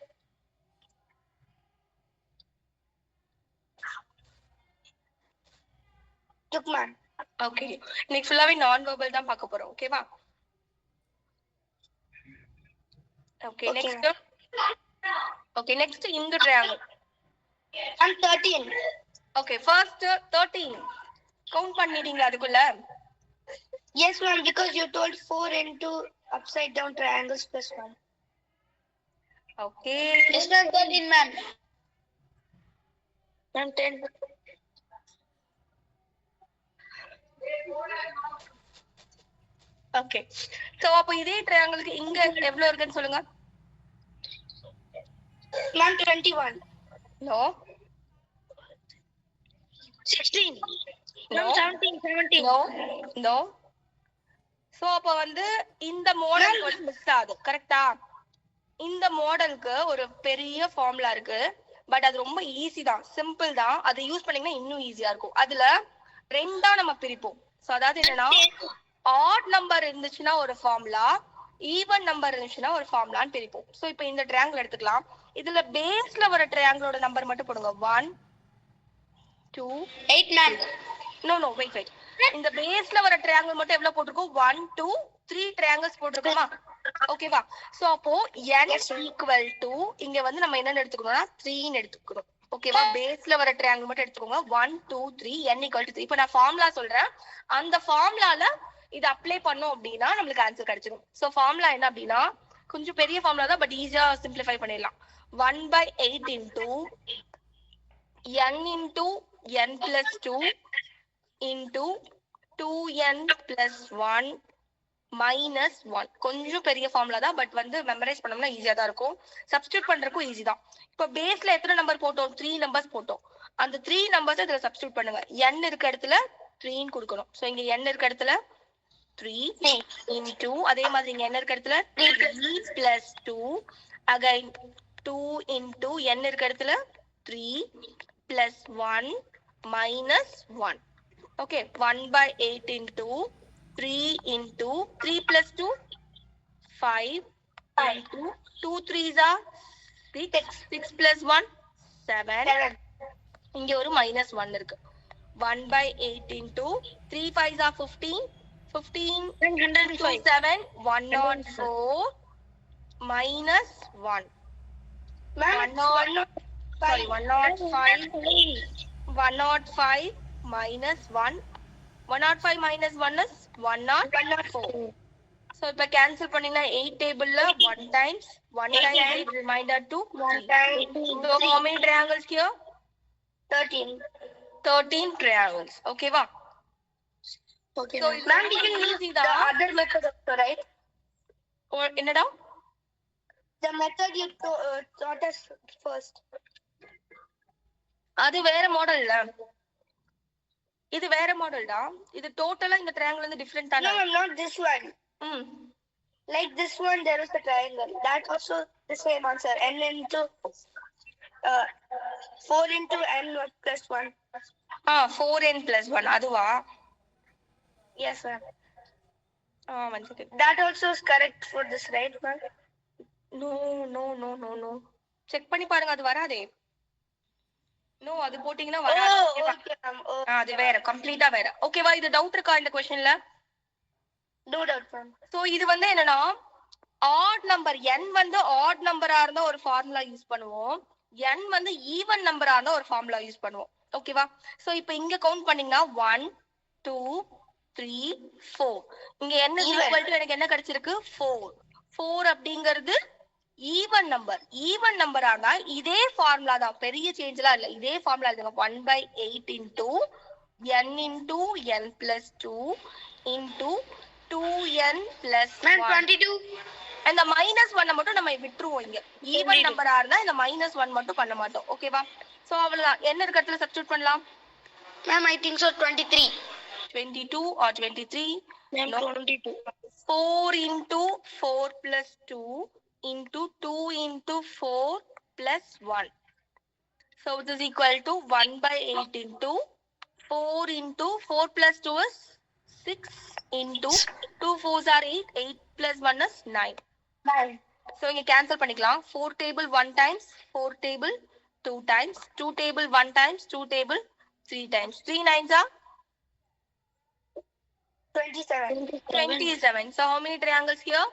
Took, ma'am. Okay. இன்னைக்கு ஃபுல்லாவே நான் வெர்பல் தான் பார்க்க போறோம். ஓகேவா? Okay, next. Okay, next இந்த triangle. And 13. Okay, first 13. Count பண்ணிட்டீங்களா அதுக்குள்ள? Yes, ma'am, because you told 4 into upside down triangles plus 1. Okay. Yes, ma'am, 13, ma'am. Ma'am, 10. Okay. So அப்ப இதே ட்ரையாங்கிளுக்கு இங்க எவ்வளவு இருக்குன்னு சொல்லுங்க. Ma'am, 21. No. 16. No. 17. No. No. So அப்ப வந்து இந்த மாடல் வந்து மிஸ் ஆகுது. கரெக்ட்டா? இந்த மாடலுக்கு ஒரு பெரிய ஃபார்முலா இருக்கு. பட் அது ரொம்ப ஈஸி தான், சிம்பிள் தான். அதை யூஸ் பண்ணீங்கன்னா இன்னும் ஈஸியா இருக்கும். அதுல ரெண்டா நம்ம பிரிப்போம். சோ அதாவது என்னன்னா ஆட் நம்பர் இருந்துச்சுன்னா ஒரு ஃபார்முலா, ஈவன் நம்பர் இருந்துச்சுன்னா ஒரு ஃபார்முலான்னு பிரிப்போம். சோ இப்போ இந்த ட்ரையாங்கிள் எடுத்துக்கலாம். இதுல பேஸ்ல வர ட்ரையாங்கிளோட நம்பர் மட்டும் போடுங்க. 1, 2, 8, ma'am. No, wait. இந்த பேஸ்ல வர ட்ரையாங்கிள் மட்டும் எவ்வளவு போட்டிருக்கோம்? 1, 2, 3 ட்ரையாங்கிள்ஸ் போட்டிருக்கோமா? ஓகேவா? சோ அப்போ n equal to இங்க வந்து நம்ம என்னன்னு எடுத்துக்கணும்னா 3 ன்னு எடுத்துக்கணும். ஓகேவா? பேஸ்ல வர ட்ரையாங்கிள் மட்டும் எடுத்துக்கோங்க. 1, 2, 3 n equal to 3. இப்போ நான் ஃபார்முலா சொல்றேன். அந்த ஃபார்முலால இது அப்ளை பண்ணோம் அப்படின்னா நம்மளுக்கு ஆன்சர் கிடைச்சிடும். சோ ஃபார்முலா என்ன அப்படின்னா கொஞ்சம் பெரிய ஃபார்முலா தான், பட் ஈஸியா சிம்பிளிஃபை பண்ணிடலாம். 1/8 into n into n plus 2 into 2n plus 1 minus 1. கொஞ்சம் பெரிய ஃபார்முலா தான், பட் வந்து மெமரைஸ் பண்ணோம்னா ஈஸியா தான் இருக்கும். சப்ஸ்டிட்யூட் பண்றதுக்கும் ஈஸி தான். இப்போ பேஸ்ல எத்தனை நம்பர் போட்டோம்? 3 நம்பர்ஸ் போட்டோம். அந்த 3 நம்பர்ஸ் இதுல சப்ஸ்டிட்யூட் பண்ணுங்க. n இருக்க இடத்துல 3 ன்னு கொடுக்கணும். சோ இங்க n இருக்க இடத்துல 3 into அதே மாதிரி இங்க n இருக்க இடத்துல 3 plus 2 again 2 into n இருக்க இடத்துல 3 plus 1 minus 1. Okay, 1/8 into 3 into 3 plus 2 5 into 2 3s are 6 plus 1 7. இங்க ஒரு minus 1 இருக்கு. 1/8 into 3 5s are 15. 15 into 7 104 minus 1. Ma'am, 105 minus 1. 105 minus 1 is 104. So இப்ப கேன்சல் பண்ணீங்கன்னா 8 டேபிள்ல 1 times 1 times 8 reminder to 3. So how many triangles here? 13 triangles. Okay va? Okay. So Ma'am, we can use easy the da. other method also, right? Or என்னடா? The method you taught us first. அது வேற மாடல்ல. இது வேற மாடல்டா. இது டோட்டலா இந்த triangle வந்து டிஃபரண்ட் தான. No, ma'am, not this one. Like this one, there is a triangle. That also the same answer. N into 4 into n plus 1. 4n plus 1 அதுவா? Yes, ma'am. One second. That also is correct for this, right, ma'am? No. Check பண்ணி பாருங்க, அது வராதே. No, அது போடிங்கனா வராது. Okay, ma'am. அது வேற, கம்ப்ளீட்டா வேற. ஓகேவா? இது டவுட் இருக்கா இந்த क्वेश्चनல? No doubt, ma'am. சோ இது வந்து என்னன்னா ஆட் நம்பர் n வந்து ஆட் நம்பரா இருந்தா ஒரு ஃபார்முலா யூஸ் பண்ணுவோம். n வந்து ஈவன் நம்பரா இருந்தா ஒரு ஃபார்முலா யூஸ் பண்ணுவோம். ஓகேவா? சோ இப்போ இங்க கவுண்ட் பண்ணீங்கன்னா 1 2 3 4. இங்க n is equal to எனக்கு என்ன கிடைச்சிருக்கு 4. 4 அப்படிங்கிறது ஈவன் நம்பர். ஈவன் நம்பரா இருந்தா இதே ஃபார்முலா தான், பெரிய சேஞ்ச்லாம் இல்ல. இதே ஃபார்முலா எழுதுங்க. 1/8 into n into n plus 2 into 2n plus 1. 22. இந்த -1 மட்டும் நம்ம விட்டுருவோம். இங்க ஈவன் நம்பரா இருந்தா இந்த -1 மட்டும் பண்ண மாட்டோம். ஓகேவா? சோ அவ்வளவுதான். என்ன இருக்க இடத்துல சப்ஸ்டிட்யூட் பண்ணலாம்? Ma'am, I think so 23. 22 or 23? Ma'am, No. 22. 4 into 4 plus 2 into 2 into 4 plus 1. So it is equal to 1/8 into 4 into 4 plus 2 is 6 into 2 4s are 8. 8 plus 1 is 9. 9. So இங்க கேன்சல் பண்ணிக்கலாம். 4 table 1 times, 4 table 2 times, 2 table 1 times, 2 table 3 times. 3 nines are 27. 27. So how many triangles here?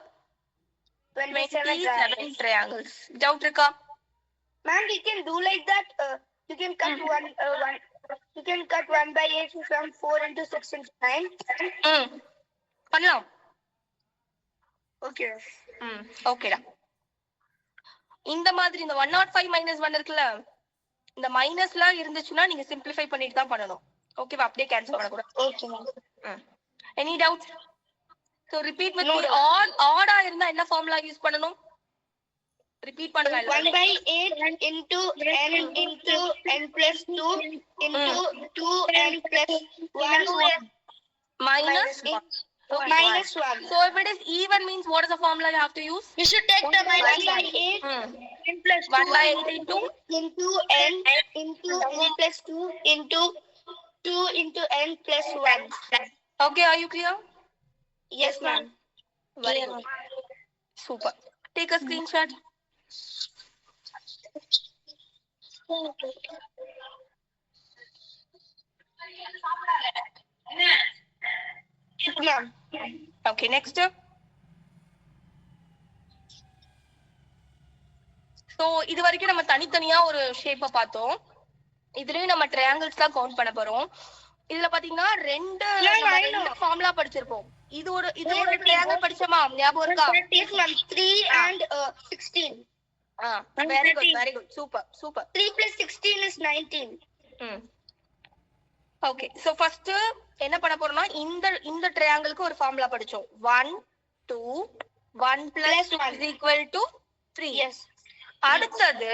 27 triangles. Doubt இருக்கா? Ma'am, we can do like that. You can cut one. You can cut 1/8 from 4 into 6 into 9. பண்ணலாம். Okay. ஓகேடா. இந்த மாதிரி இந்த 105 minus 1 இருக்குல்ல, இந்த மைனஸ்லாம் இருந்துச்சுன்னா நீங்க சிம்பிளிஃபை பண்ணிட்டு தான் பண்ணணும். ஓகேவா? அப்படியே கேன்சல் பண்ணக்கூடாது. Okay, ma'am. Any doubts? So repeat with No me. doubt. ஆடா இருந்தா என்ன ஃபார்முலா யூஸ் பண்ணணும்? ரிப்பீட் பண்ணுங்க. 1/8 into n into n plus 2 into 2n plus 1 minus 1. minus 1. So if it is even means what is the formula you have to use? You should take the minus 1/8 n plus 2 1/8 into into n into n plus 2 into 2 into n plus 1. Okay, are you clear? Yes, ma'am. Very good. Super. Take a screenshot. Ma'am. Okay, next. So இது வரைக்கும் நம்ம தனித்தனியா ஒரு ஷேப்பை பார்த்தோம். இதுலயும் நம்ம triangles தான் கவுண்ட் பண்ண போறோம். இதுல பாத்தீங்கன்னா ரெண்டு ஃபார்முலா படிச்சிருப்போம். இது ஒரு ட்ரையாங்கிள் படிச்சோமா? ஞாபகம் இருக்கா? Yes, ma'am. 3 and 16. Very good, very good. Super, super. 3 plus 16 is 19. Okay, so first என்ன பண்ண போறோம்னா இந்த ட்ரையாங்கிளுக்கு ஒரு ஃபார்முலா படிச்சோம். 1 2 1 plus 2 is equal to 3. Yes. அடுத்தது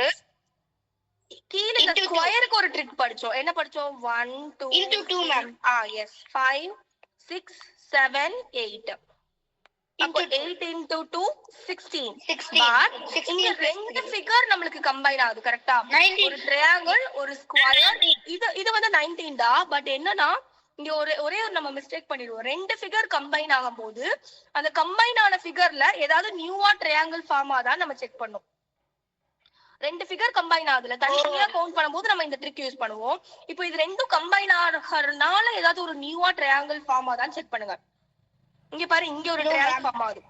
கீழ இந்த ஸ்கொயருக்கு ஒரு ட்ரிக் படிச்சோம். என்ன படிச்சோம்? 1 2 into 2, ma'am. yes, 5 6 7 8. அப்போ 8 into 2 16. 16. But 16 இங்க ரெண்டு ஃபிகர் நம்மளுக்கு கம்பைன் ஆகுது. கரெக்ட்டா? 19. ஒரு ட்ரையாங்கிள் ஒரு ஸ்கொயர். இது வந்து 19 தான். பட் என்னன்னா இங்க ஒரே ஒரு நம்ம மிஸ்டேக் பண்ணிடுவோம். ரெண்டு ஃபிகர் கம்பைன் ஆகும்போது அந்த கம்பைன் ஆன ஃபிகர்ல ஏதாவது நியூவா ட்ரையாங்கிள் ஃபார்ம் ஆதான் நம்ம செக் பண்ணோம். ரெண்டு ஃபிகர் கம்பைன் ஆகுதுல, தனித்தனியா கவுண்ட் பண்ணும்போது நம்ம இந்த ட்ரிக் யூஸ் பண்ணுவோம். இப்போ இது ரெண்டும் கம்பைன் ஆகிறதுனால ஏதாவது ஒரு நியூவா ட்ரையாங்கிள் ஃபார்ம் ஆதான் செக் பண்ணுங்க. இங்க பாரு, இங்க ஒரு ட்ரையாங்கிள் ஃபார்ம் ஆகுது.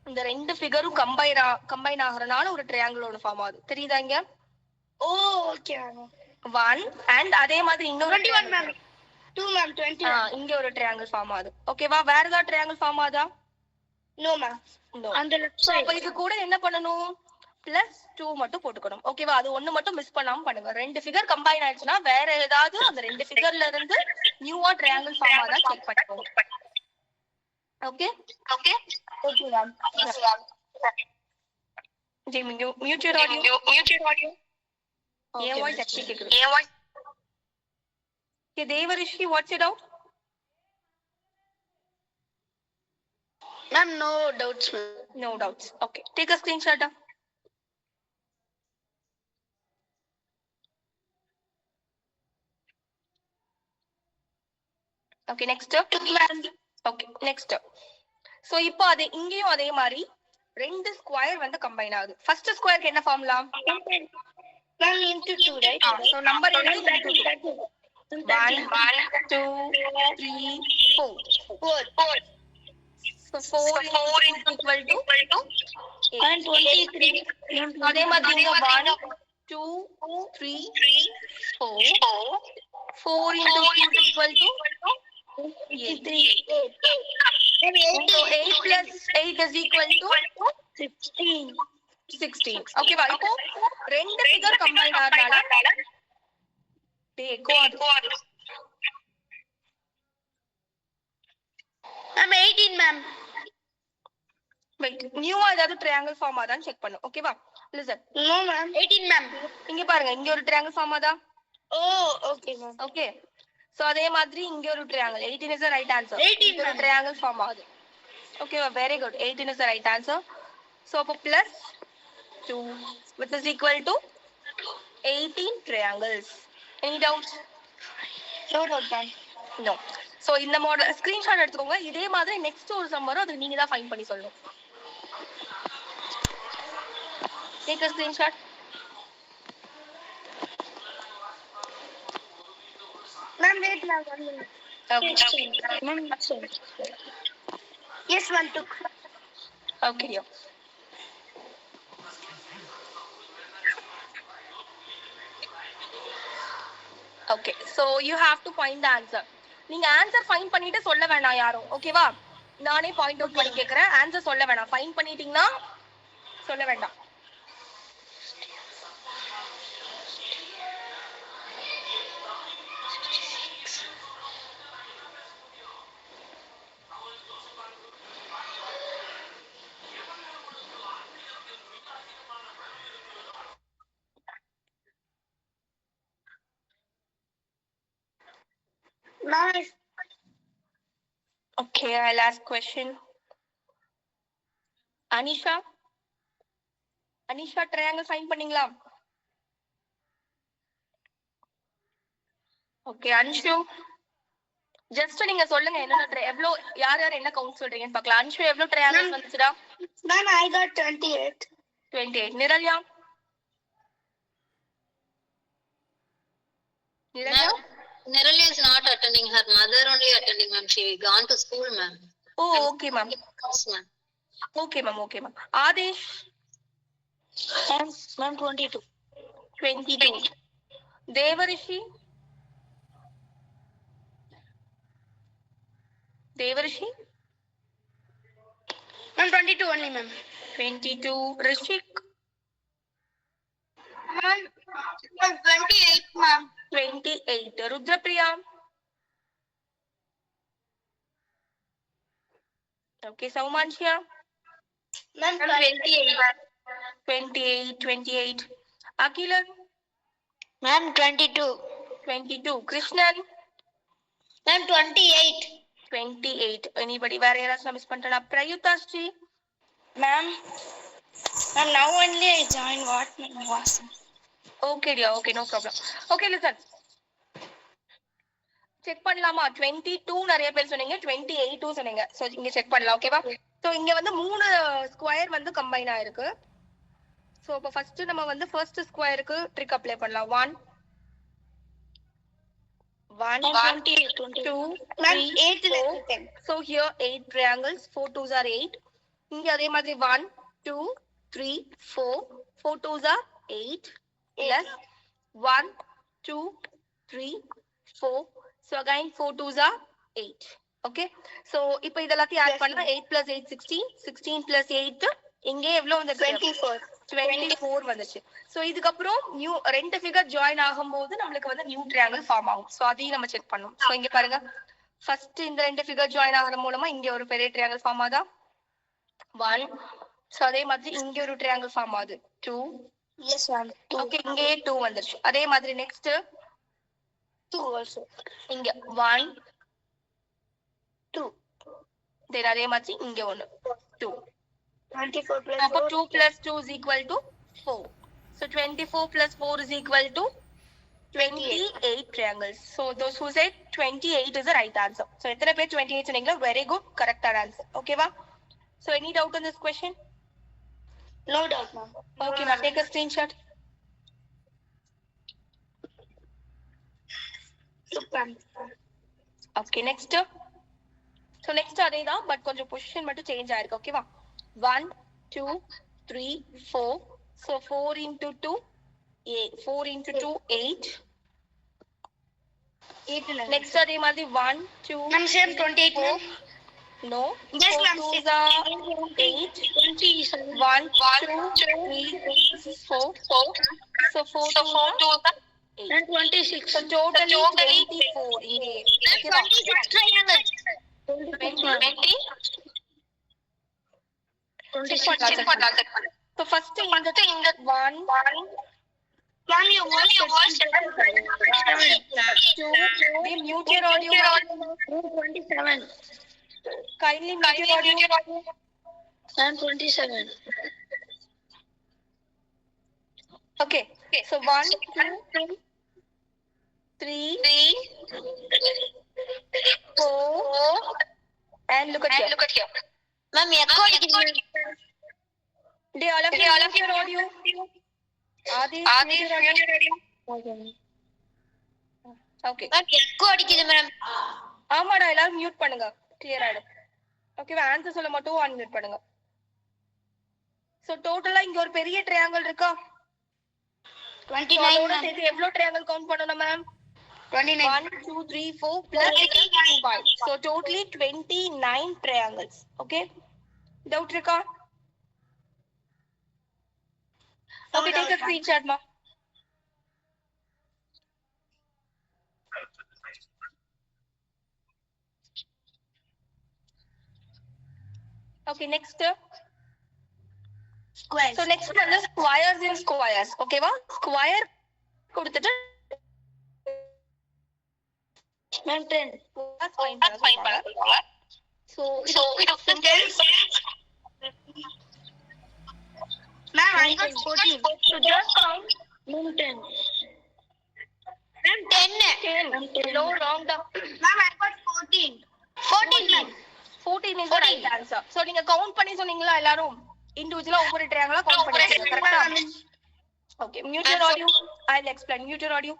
இந்த ரெண்டு ஃபிகரும் கம்பைன் ஆகிறதுனால ஒரு ட்ரையாங்கிள் ஒன்னு ஃபார்ம் ஆகுது. தெரியுதா இங்க? ஓ, ஓகே. 1 and அதே மாதிரி இன்னொரு 21 ma'am. 2 ma'am, 21. இங்க ஒரு ட்ரையாங்கிள் ஃபார்ம் ஆகுது. ஓகேவா? வேற ஏதாவது ட்ரையாங்கிள் ஃபார்ம் ஆகுதா? No ma'am. No. On the left side. அப்ப இது கூட என்ன பண்ணணும்? +2 மட்டும் போட்டுக்கணும். ஓகேவா? அது ஒண்ணு மட்டும் மிஸ் பண்ணாம பண்ணுங்க. ரெண்டு ஃபிகர் கம்பைன் ஆயிடுச்சுன்னா வேற ஏதாவது அந்த ரெண்டு ஃபிகர்ல இருந்து நியூவா ட்ரையாங்கிள் ஃபார்ம் ஆதா செக் பண்ணிக்கோங்க. Okay okay Okay ma'am. G mute your audio. ஏன் வாய்ஸ் actually கேக்குது. Okay, Devarishi, what's your doubt? Ma'am, no doubts ma'am. No doubts. Okay, take a screenshot. Okay, next. Okay, next. So இப்போ அது இங்கேயும் அதே மாதிரி ரெண்டு square வந்து combine ஆகுது. ஃபர்ஸ்ட் ஸ்கொயருக்கு என்ன formula? Ma'am, into 2, right? So number எடுத்து into 2. 1 2 3 4. So 4 into 2 equal to 8. And 23. அதே மாதிரி இங்க 1, 2, 3, 4. 4 into 2 equal to 8. 83. So 8 plus 8 is equal to 16. 16. ஓகேவா? இப்போ ரெண்டு ஃபிகர் கம்பைன் ஆறனால எக்கோ ஆகுது. Ma'am, 18, ma'am. வெயிட், நியூவா ஏதாவது ட்ரையாங்கிள் ஃபார்ம் ஆதான்னு செக் பண்ணும். ஓகேவா? லிசன். No, ma'am. 18, ma'am. இங்க பாருங்க, இங்க ஒரு ட்ரையாங்கிள் ஃபார்ம் ஆதா? Oh, okay, ma'am. Okay. So அதே மாதிரி இங்க ஒரு triangle 18 is the right answer. 18, ஒரு ma'am. ட்ரையாங்கிள் ஃபார்ம் ஆகுது. ஓகேவா? Very good. 18 is the right answer. So அப்போ plus 2 which is equal to 18 triangles. Any doubts? No doubt, ma'am. No. So இந்த model screenshot எடுத்துக்கோங்க. இதே மாதிரி நெக்ஸ்ட் ஒரு some வரும், அது நீங்க தான் ஃபைண்ட் பண்ணி சொல்லணும். Take a screenshot. Ma'am, wait, ma'am. 1 minute. Okay. Ma'am, sorry. Yes, ma'am, took. Okay, dear. Okay, so you have to find the answer. நீங்க ஆன்சர் ஃபைண்ட் பண்ணிட்டு சொல்ல வேணாம் யாரும். ஓகேவா? நானே பாயிண்ட் அவுட் பண்ணி கேக்குறேன். ஆன்சர் சொல்ல வேணாம். ஃபைண்ட் பண்ணிட்டீங்கன்னா சொல்ல வேண்டாம். Ma'am, Okay, I'll ask question. Anisha? Anisha, triangle find பண்ணீங்களா? Okay, Anshu. Just நீங்க சொல்லுங்க என்னென்ன எவ்வளோ யார் யார் என்ன கவுண்ட் சொல்றீங்கன்னு பார்க்கலாம். அன்ஷு எவ்வளோ ட்ரையாங்கிள்ஸ் வந்துச்சுடா? ma'am, I got 28. 28. நிரல்யா? நிரல்யா? Nirali is not attending. Her mother only attending, ma'am. She gone to school, ma'am. Oh, okay, ma'am. Yes, ma'am. Okay, ma'am. Okay, ma'am. Adesh? Ma'am, 22. 22. Devarishi? Devarishi? Ma'am, 22 only, ma'am. 22. Rishik? Ma'am, 28, ma'am. 28. Rudrapriya? Okay, Saumanshya? Ma'am, 28. 28. 28. Akilan? Ma'am, 22. 22. Krishnan? Ma'am, 28. 28. Anybody வேற யாராச்சும் miss பண்றா? பிரயுதாஸ்ரீ? Ma'am, now only I joined what was. Okay, dear. Okay, no problem. Okay, listen. Check பண்ணலாமா? 22 நிறைய பேர் சொன்னீங்க, 28 சொன்னீங்க. So இங்க check பண்ணலாம். ஓகேவா? சோ இங்க வந்து மூணு ஸ்கொயர் வந்து கம்பைன் ஆயிருக்கு. சோ இப்போ ஃபர்ஸ்ட் நம்ம வந்து ஃபர்ஸ்ட் ஸ்கொயருக்கு ட்ரிக் அப்ளை பண்ணலாம். 1 2 3 4. So here 8 triangles, 4 2s are 8. இங்க அதே மாதிரி 1 2 3 4, 4 2s are 8 plus 1 2 3 4. So again 4 2s are 8. Okay, so இப்போ இதெல்லாத்தையும் ஆட் பண்ணா 8 plus 8 16, 16 plus 8 இங்க எவ்வளவு வந்துச்சு? 24 வந்துச்சு. சோ இதுக்கு அப்புறம் நியூ ரெண்டு ஃபிகர் ஜாயின் ஆகும்போது நமக்கு வந்து நியூ ட்ரையாங்கிள் ஃபார்ம் ஆகும். சோ அதையும் நம்ம செக் பண்ணனும். சோ இங்க பாருங்க, ஃபர்ஸ்ட் இந்த ரெண்டு ஃபிகர் ஜாயின் ஆகற மூலமா இங்க ஒரு பெரிய ட்ரையாங்கிள் ஃபார்ம் ஆதா? 1. சோ அதே மாதிரி இங்க ஒரு ட்ரையாங்கிள் ஃபார்ம் ஆகுது. 2. Yes, ma'am. ஓகே, இங்கே 2 வந்துருச்சு. அதே மாதிரி நெக்ஸ்ட் 2 also. இங்க 1 2. தென் அதே மாதிரி இங்க ஒன்னு 2. 24 plus அப்போ 4. 2 plus 2 is equal to 4. So 24 plus 4 is equal to 28 triangles. So those who said 28 is the right answer. So எத்தனை பேர் 28 சொன்னீங்களோ very good, correct answer. Okay வா? So any doubt on this question? No doubt, ma'am. Okay, now take a screenshot. Super. Okay, next. So next அதே தான், but கொஞ்சம் position மட்டும் change ஆயிருக்கு. ஓகேவா? 1 2 3 4. So 4 into 2 4 into 2 8. Next அதே மாதிரி 1 2 Ma'am, same 28, 4. ma'am. No. Yes, 4 ma'am. 2s are 8. 1 2 3 4. So 4 2s are 8. And 26. So totally 24 இங்கே. ஓகேவா? 26 triangles. 20. 26. So first in the 1 Ma'am, your voice is 2. They mute your audio. 27. Kindly mute your audio. And 27. Okay. So 1 2 3 4 and look at here. Ma'am, echo அடிக்குது. They all of you mute your audio. Adi mute your audio. Okay. Ma'am, echo அடிக்குது ma'am. ஆமாடா, எல்லாரும் mute பண்ணுங்க, clear ஆயிடும். ஓகேவா? Answer சொல்ல மட்டும் unmute பண்ணுங்க. சோ டோட்டலா இங்க ஒரு பெரிய ட்ரையாங்கிள் இருக்கா? 29. அதோட சேர்த்து எவ்வளவு ட்ரையாங்கிள் கவுண்ட் பண்ணணும் ma'am? 29. 1 2 3 4 plus 5. So totally 29 triangles. Okay? Doubt இருக்கா? Okay, take a screenshot ma. Okay, next. Squares. So next one is squares in squares. Okay va? Square கொடுத்துட்டு Ma'am, 10. plus find பண்ணுங்க. So it is simple. Ma'am, I got 14. So just count. Ma'am, 10. Ma'am, 10. 10. No, wrong da. Ma'am, I got 14. 14. 14 is the right answer. So நீங்க count பண்ணி சொன்னீங்களா எல்லாரும்? இண்டிவிஜுவலா ஒவ்வொரு ட்ரையாங்கிளா count பண்ணிருக்கீங்க. கரெக்ட்டா? Okay, mute your audio. I'll explain. Mute your audio.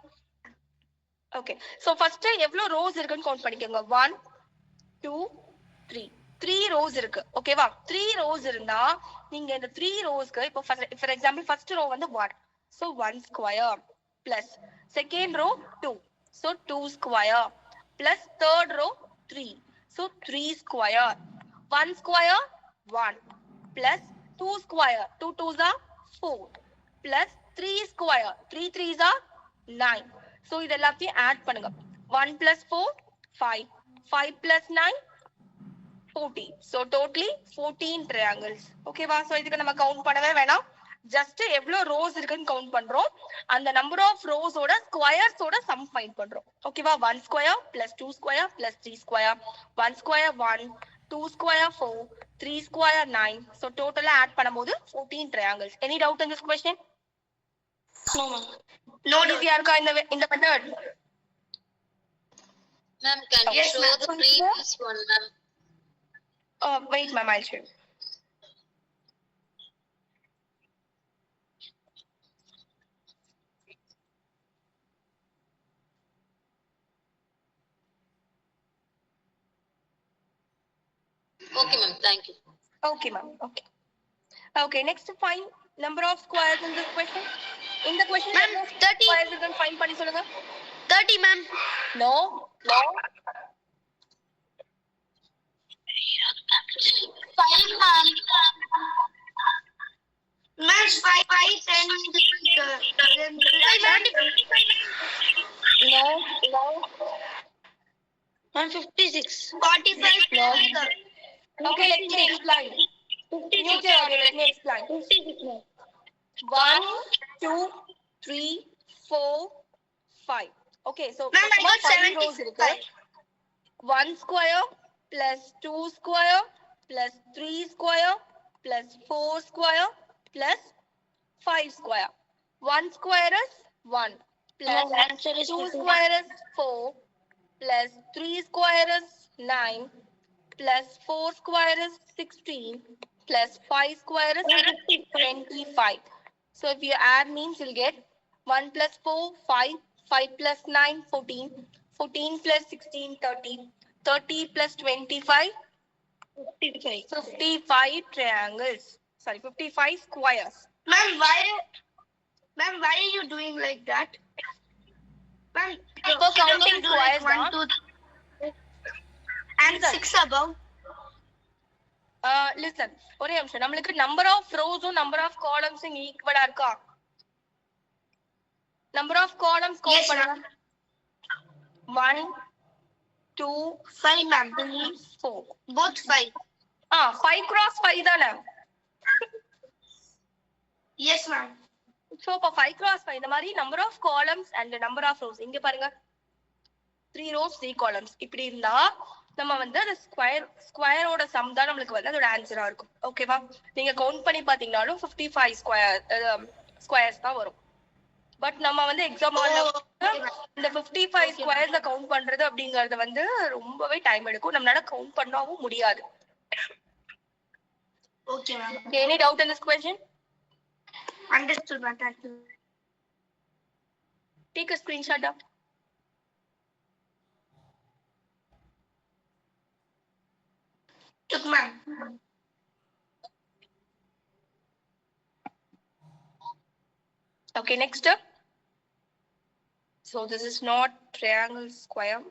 Okay. So first எவ்வளவு rows இருக்குன்னு count பண்ணிக்கோங்க. 1 2 3. 3 rows இருக்கு. ஓகேவா? 3 rows இருந்தா நீங்க இந்த 3 rowsக்கு இப்போ for example first row வந்து 1. So 1 square plus second row 2. So 2 square plus third row 3. So 3 square. 1 square 1 plus 2 square. 2 2s are 4 plus 3 square. 3 3s are 9. So இது எல்லாத்தையும் ஆட் பண்ணுங்க. 1 plus 4 5. 5 plus 9 14. So totally 14 triangles. ஓகேவா? So இதுக்கு நம்ம count பண்ணவே வேணாம். Just எவ்வளவு rose இருக்குன்னு கவுண்ட் பண்றோம். அந்த நம்பர் ஆஃப் ரோஸ் ஓட ஸ்கொயர்ஸ் ஓட சம் ஃபைண்ட் பண்றோம். ஓகேவா? 1 square plus 2 square plus 3 square 1 square 1 2 square 4 3 square 9. So டோட்டலா ஆட் பண்ணும்போது 14 triangles. Any doubt in this question? No, ma'am. No doubt யாருக்கா இந்த method? Ma'am, can you Yes, show ma'am. the previous one, ma'am? Wait ma'am, I'll show you. Okay, ma'am. Thank you. Okay ma'am. Okay. Okay, next find number of squares in this question. In the question Ma'am, 30. squares இருக்குன்னு find பண்ணி சொல்லுங்க. 30, ma'am. No. 5, ma'am. Ma'am, 5, 10, then No. ma'am, 56. 45. No. Okay, let me explain. Mute your audio, let me explain. 1 2 3 4 5. Okay, so Ma'am, I got 5 rows இருக்கு. 1 square plus 2 square plus 3 square plus 4 square plus 5 square. 1 square is 1 plus No, answer is 2 15. square is 4 plus 3 square is 9 plus 4 square is 16 plus 5 square is 25. So if you add means you'll get 1 plus 4 5 5 plus 9 14 14 plus 16 30 30 plus 25, 55. 55 triangles. Sorry, 55 squares. Ma'am, ma'am, why are you doing like that? Ma'am, For counting do like squares, 1, 2, and Listen. 6 above. Listen, ஒரே நிமிஷம். நம்மளுக்கு number of rows number of columns equal இருக்கா? Number of columns count Yes, பண்ணுங்க. 1, 2, 5, ma'am. 3, 4. Both 5. 5 cross 5 தானே? Yes, ma'am. So, இப்போ 5 cross 5 இந்த மாதிரி number of columns and number of rows. இங்க பாருங்க. 3 rows, 3 columns. இப்படி இருந்தா நம்ம வந்து அந்த ஸ்கொயரோட சம் தான் நம்மளுக்கு வந்து அதோட ஆன்சரா இருக்கும். ஓகேவா? நீங்க கவுண்ட் பண்ணி பாத்தீங்கன்னாலும் 55 ஸ்கொயர்ஸ் தான் வரும். பட் நம்ம வந்து எக்ஸாம் இந்த 55 ஸ்கொயர்ஸ கவுண்ட் பண்றது அப்படிங்கறது வந்து ரொம்பவே டைம் எடுக்கும். நம்மளால கவுண்ட் பண்ணவும் முடியாது. Okay, ma'am. Any doubt in this question? Understood, ma'am. Thank you. Take a screenshot down. Took, ma'am. Okay, next up. So this is not triangle square.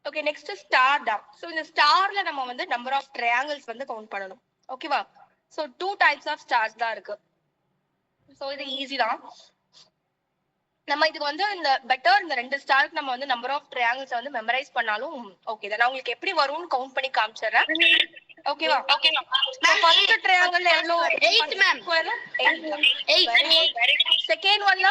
Okay, next is star down. So in the star la நம்ம வந்து number of triangles வந்து count பண்ணனும். ஓகேவா? So two types of stars தான் இருக்கு. So இது easy தான். நம்ம இதுக்கு வந்து இந்த பெட்டர் இந்த ரெண்டு ஸ்டாருக்கு நம்ம வந்து நம்பர் ஆஃப் ட்ரையாங்கிள்ஸ் வந்து மெமரைஸ் பண்ணாலும் ஓகே தான். நான் உங்களுக்கு எப்படி வரும்னு கவுண்ட் பண்ணி காமிச்சறேன். ஓகேவா? ஓகேவா. ஃபர்ஸ்ட் ட்ரையாங்கிள் எவ்வளவு? 8, ma'am. 8. செகண்ட் ஒன்ல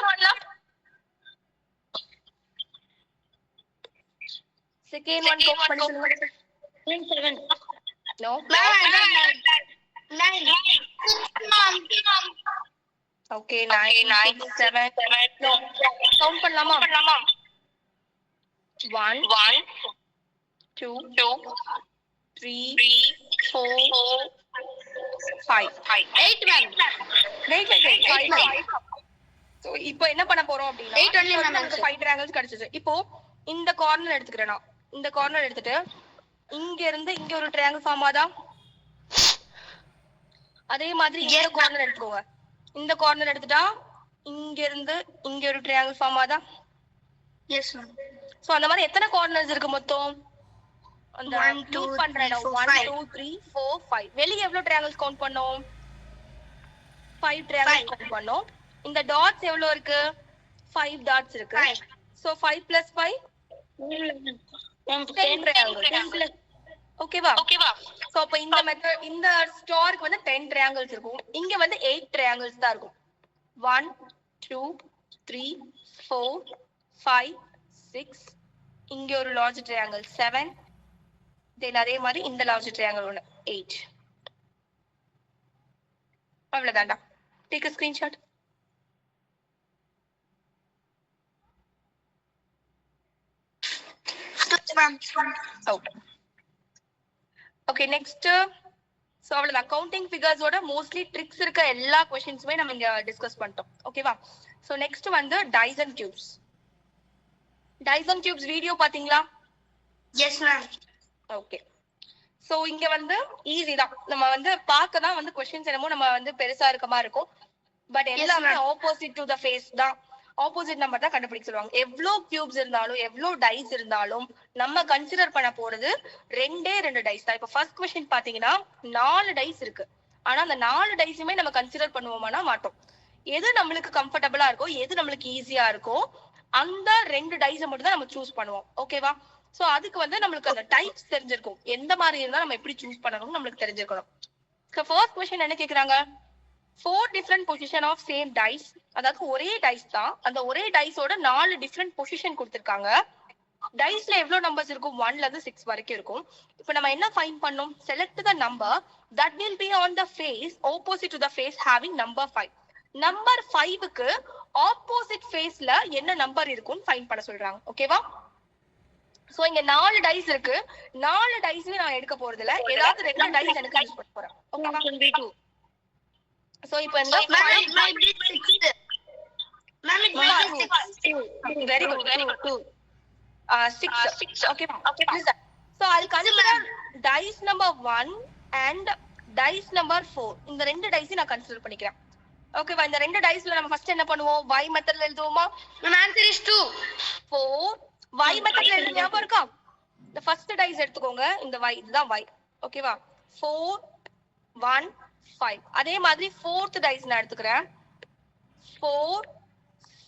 செகண்ட் ஒன் கவுண்ட் பண்ணி சொல்லுங்க. 7. No. 9. 6, ma'am. Okay 9 7 no. Count பண்ணலாமா? 1 2 3 4 5 8, ma'am. Wait wait 5. சோ இப்போ என்ன பண்ண போறோம் அப்படினா 8 only, ma'am. நமக்கு 5 triangles கிடைச்சது. இப்போ இந்த கார்னர் எடுத்துக்கறேன் நான். இந்த கார்னர் எடுத்துட்டு இங்க இருந்து இங்க ஒரு ட்ரையாங்கிள் ஃபார்ம் ஆதா? அதே மாதிரி இந்த கார்னர் எடுத்துக்கோங்க. இந்த கார்னர் எடுத்துட்டா இங்க இருந்து இங்க ஒரு ட்ரையாங்கிள் ஃபார்ம் ஆதா? Yes, ma'am. சோ அந்த மாதிரி எத்தனை கார்னர்ஸ் இருக்கு மொத்தம்? அந்த 1 2 பண்றேன் 1 2 3 4 5. வெளிய எவ்வளவு ட்ரையாங்கிள்ஸ் கவுண்ட் பண்ணோம்? 5 ட்ரையாங்கிள்ஸ் கவுண்ட் பண்ணோம். இந்த டாட்ஸ் எவ்வளவு இருக்கு? 5 டாட்ஸ் இருக்கு. So 5 plus 5 10 triangles. ஓகேவா? சோ அப்ப இந்த மெத்தட் இந்த ஸ்டாருக்கு வந்து 10 ட்ரையாங்கிள்ஸ் இருக்கும். இங்க வந்து 8 ட்ரையாங்கிள்ஸ் தான் இருக்கும். 1 2 3 4 5 6. இங்க ஒரு லார்ஜ் ட்ரையாங்கிள் 7. தென் அதே மாதிரி இந்த லார்ஜ் ட்ரையாங்கிள் ஒன்னு 8. அவ்வளவுதான்டா. Take a screenshot. Okay. Okay, next. So அவ்வளவுதான். கவுண்டிங் ஃபிகர்ஸோட மோஸ்ட்லி ட்ரிக்ஸ் இருக்க எல்லா क्वेश्चंसமே நம்ம இங்க டிஸ்கஸ் பண்ணிட்டோம். ஓகேவா? சோ நெக்ஸ்ட் வந்து dice and cubes. Dice and cubes video பாத்தீங்களா? Yes, ma'am. ஓகே. சோ இங்க வந்து ஈஸி தான். நம்ம வந்து பார்க்க தான் வந்து क्वेश्चंस என்னமோ நம்ம வந்து பெருசா இருக்க மாதிரி இருக்கும். பட் எல்லாமே ஆப்போசிட் டு தி ஃபேஸ் தான். ஆப்போசிட் நம்பர் தான் கண்டுபிடிக்க சொல்லுவாங்க. எவ்வளோ கியூப்ஸ் இருந்தாலும் எவ்வளோ டைஸ் இருந்தாலும் நம்ம கன்சிடர் பண்ண போறது ரெண்டே 2 டைஸ் தான். இப்போ ஃபர்ஸ்ட் क्वेश्चन பாத்தீங்கன்னா 4 டைஸ் இருக்கு. ஆனா அந்த 4 டைஸுமே நம்ம கன்சிடர் பண்ணுவோமானா மாட்டோம். எது நம்மளுக்கு கம்ஃபர்டபுளா இருக்கோ எது நம்மளுக்கு ஈஸியா இருக்கோ அந்த 2 டைஸை மட்டும் தான் நம்ம சூஸ் பண்ணுவோம். ஓகேவா? சோ அதுக்கு வந்து நம்மளுக்கு அந்த டைப்ஸ் தெரிஞ்சிருக்கும். எந்த மாதிரி இருந்தா நம்ம எப்படி சூஸ் பண்ணணும்னு நம்மளுக்கு தெரிஞ்சிருக்கணும். ஃபர்ஸ்ட் क्वेश्चन என்ன கேக்குறாங்க? 4 different position of same dice. அதாவது ஒரே டைஸ் தான். அந்த ஒரே டைஸோட 4 டிஃபரெண்ட் பொசிஷன் கொடுத்திருக்காங்க. டைஸ்ல எவ்வளவு நம்பர்ஸ் இருக்கும்? 1ல இருந்து 6 வரைக்கும் இருக்கும். இப்போ நம்ம என்ன ஃபைண்ட் பண்ணோம்? Select the number that will be on the face opposite to the face having number 5. Number 5க்கு ஆப்போசிட் ஃபேஸ்ல என்ன நம்பர் இருக்கும்னு ஃபைண்ட் பண்ண சொல்றாங்க. ஓகேவா? சோ இங்க 4 டைஸ் இருக்கு. 4 டைஸ்மே நான் எடுக்க போறது இல்ல. ஏதாவது 2 டைஸ் எனக்கு யூஸ் பண்ண போறேன். ஓகேவா? சோ இப்போ இந்த Ma'am, it might be 6. Ma'am, it might be 6. Very good. Very good. 6. Okay. Listen. So I'll consider dice number 1 and dice number 4. இந்த ரெண்டு dice நான் கன்சிடர் பண்ணிக்கிறேன். ஓகேவா? இந்த ரெண்டு diceல நம்ம ஃபர்ஸ்ட் என்ன பண்ணுவோம்? y மெத்தட்ல எழுதுவோமா? Ma'am, answer is 2. 4 y மெத்தட்ல எழுத ஞாபகம் இருக்கா? இந்த ஃபர்ஸ்ட் dice எடுத்துக்கோங்க. இந்த y இதுதான் y. ஓகேவா? 4 1 5. அதே மாதிரி fourth dice நான் எடுத்துக்கிறேன். 4